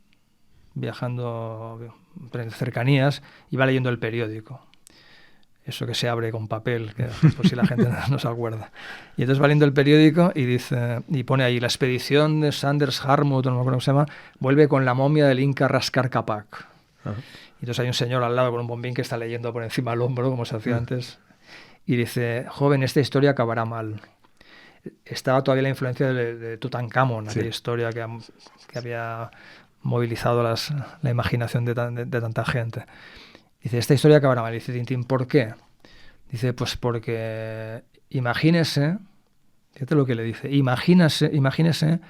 Speaker 3: viajando en cercanías, iba leyendo el periódico. Eso que se abre con papel, que por si la gente no se acuerda. Y entonces va leyendo el periódico y dice, y pone ahí, la expedición de Sanders Harmut, no me acuerdo cómo se llama, vuelve con la momia del Inca Raskar Capac. Y entonces hay un señor al lado con un bombín que está leyendo por encima del hombro, como se hacía antes, y dice, joven, esta historia acabará mal. Estaba todavía la influencia de Tutankamón, aquella historia que había movilizado la imaginación de tanta gente. Dice, esta historia acabará mal. Dice Tintín, ¿por qué? Dice, pues porque imagínese, fíjate lo que le dice, imagínese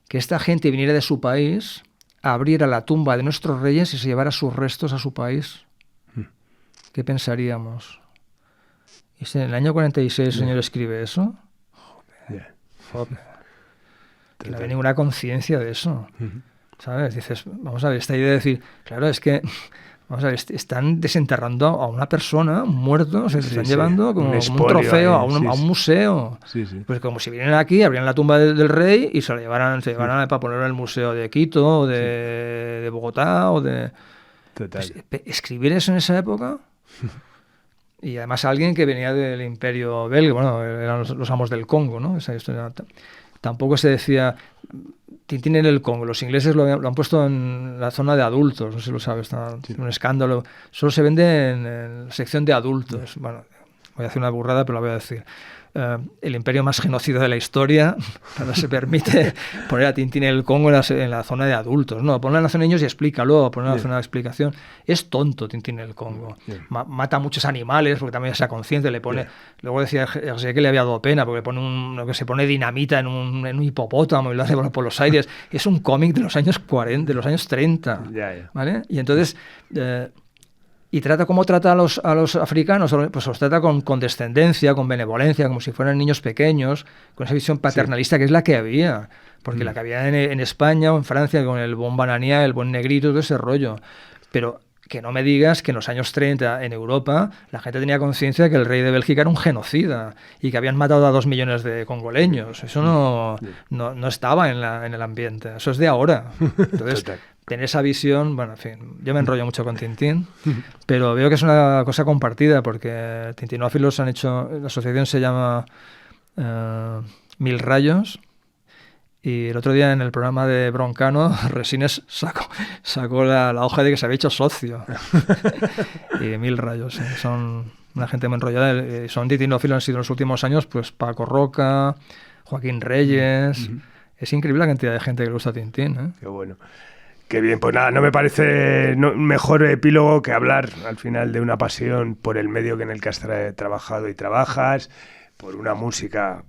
Speaker 3: que esta gente viniera de su país, abriera la tumba de nuestros reyes y se llevara sus restos a su país. ¿Qué pensaríamos? Y en el año 46 el señor escribe eso. Joder. Que no había ninguna conciencia de eso. ¿Sabes? Dices, vamos a ver, esta idea de decir, claro, es que vamos a ver, están desenterrando a una persona, un muerto, se están llevando como un trofeo a un museo. Pues como si vinieran aquí, abrían la tumba del rey y se lo llevaran para ponerlo en el museo de Quito, o de Bogotá, o de... Pues, escribir eso en esa época... Y además alguien que venía del imperio belga, bueno, eran los amos del Congo, ¿no? Esa historia. Tampoco se decía Tintín en el Congo. Los ingleses lo han puesto en la zona de adultos, no sé si lo sabes, está un escándalo. Solo se vende en la sección de adultos. Bueno, voy a hacer una burrada, pero la voy a decir. El imperio más genocida de la historia, no se permite poner a Tintín en el Congo en la zona de adultos. No, ponlo en la zona de niños y explícalo, ponlo en la zona de explicación. Es tonto Tintín en el Congo. Mata a muchos animales porque también sea consciente, le pone... Luego decía que le había dado pena porque se pone dinamita en un hipopótamo y lo hace por los aires. Es un cómic de los años 40, de los años 30. ¿Vale? Y entonces... Y cómo trata a los africanos, pues los trata con condescendencia, con benevolencia, como si fueran niños pequeños, con esa visión paternalista que es la que había. Porque la que había en España o en Francia, con el buen bananía, el buen negrito, todo ese rollo. Pero que no me digas que en los años 30 en Europa la gente tenía conciencia de que el rey de Bélgica era un genocida y que habían matado a 2 millones de congoleños. Eso no estaba en el ambiente. Eso es de ahora. Entonces... tener esa visión, bueno, en fin, yo me enrollo mucho con Tintín, pero veo que es una cosa compartida porque tintinófilos han hecho, la asociación se llama Mil Rayos, y el otro día en el programa de Broncano, Resines sacó la hoja de que se había hecho socio. Y Mil Rayos, son una gente muy enrollada, son tintinófilos, han sido en los últimos años, pues Paco Roca, Joaquín Reyes, es increíble la cantidad de gente que le gusta Tintín, ¿eh?
Speaker 2: Qué bueno. Qué bien, pues nada, no me parece mejor epílogo que hablar al final de una pasión por el medio en el que has trabajado y trabajas, por una música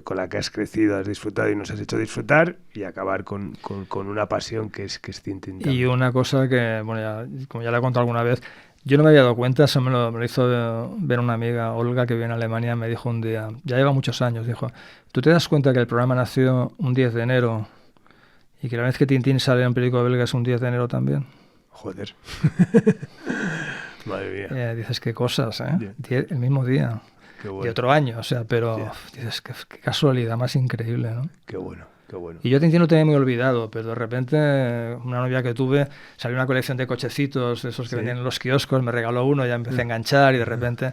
Speaker 2: con la que has crecido, has disfrutado y nos has hecho disfrutar, y acabar con una pasión que es Tintín.
Speaker 3: Y una cosa que, bueno, como ya le he contado alguna vez, yo no me había dado cuenta, eso me lo hizo ver una amiga, Olga, que vive en Alemania, me dijo un día, ya lleva muchos años, dijo, ¿tú te das cuenta que el programa nació un 10 de enero? Y que la vez que Tintín sale en un periódico belga es un 10 de enero también.
Speaker 2: Joder. Madre mía.
Speaker 3: Dices, qué cosas, ¿eh? El mismo día. Qué bueno. De otro año, o sea, pero dices, qué casualidad más increíble, ¿no?
Speaker 2: Qué bueno, qué bueno.
Speaker 3: Y yo Tintín lo tenía muy olvidado, pero de repente una novia que tuve, salió una colección de cochecitos, esos que vendían en los kioscos, me regaló uno, ya empecé a enganchar y de repente...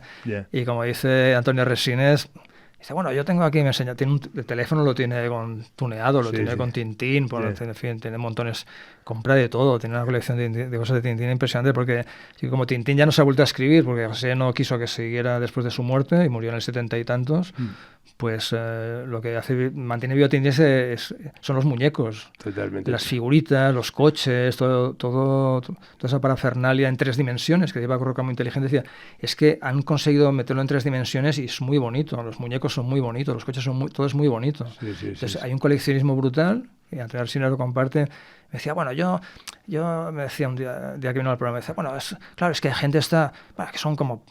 Speaker 3: Y como dice Antonio Resines... Dice, bueno, yo tengo aquí, me enseña, el teléfono lo tiene tuneado, lo tiene con Tintín, en fin, tiene montones, compra de todo, tiene una colección de cosas de Tintín impresionante, porque como Tintín ya no se ha vuelto a escribir, porque José no quiso que siguiera después de su muerte y murió en el 70 y tantos, pues lo que mantiene vivo a Tintín son los muñecos.
Speaker 2: Totalmente.
Speaker 3: Las figuritas, los coches, toda esa parafernalia en 3 dimensiones, que lleva Roca muy inteligente, decía, es que han conseguido meterlo en 3 dimensiones y es muy bonito, los muñecos son muy bonitos, los coches todo es muy bonito. Entonces hay un coleccionismo brutal, y Antonio Resines lo comparte. Me decía, bueno, yo me decía un día que vino al programa, me decía, bueno, claro, es que gente está, que son como...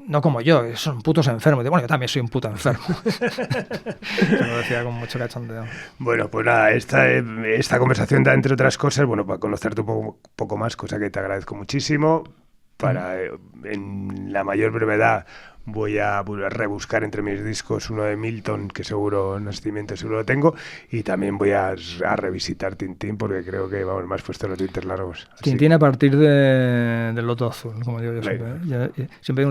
Speaker 3: No como yo, son putos enfermos. Y digo, bueno, yo también soy un puto enfermo. Se lo decía con mucho cachondeo.
Speaker 2: Bueno, pues nada, esta conversación da, entre otras cosas, bueno, para conocerte un poco más, cosa que te agradezco muchísimo, para en la mayor brevedad voy a rebuscar entre mis discos uno de Milton, que seguro, Nacimiento seguro lo tengo, y también voy a revisitar Tintín, porque creo que, vamos, me has puesto los dientes largos.
Speaker 3: Tintín a partir del Loto Azul, como digo yo siempre. Siempre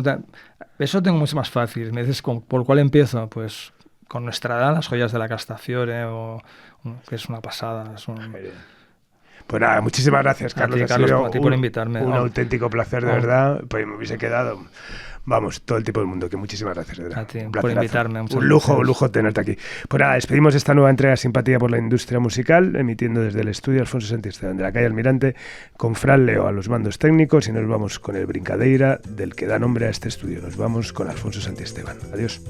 Speaker 3: eso tengo mucho más fácil. Me dices, ¿por cuál empiezo? Pues con Nostradamus, Las joyas de la Castafiore, que es una pasada.
Speaker 2: Pues nada, muchísimas gracias, Carlos.
Speaker 3: A ti por invitarme.
Speaker 2: Un auténtico placer, de verdad. Pues me hubiese quedado... Vamos, todo el tipo del mundo, que muchísimas gracias, de verdad.
Speaker 3: A ti, por invitarme.
Speaker 2: Un lujo tenerte aquí. Pues nada, despedimos esta nueva entrega Simpatía por la Industria Musical, emitiendo desde el estudio Alfonso Santisteban de la calle Almirante, con Fran Leo a los mandos técnicos, y nos vamos con el Brincadeira, del que da nombre a este estudio. Nos vamos con Alfonso Santisteban. Adiós.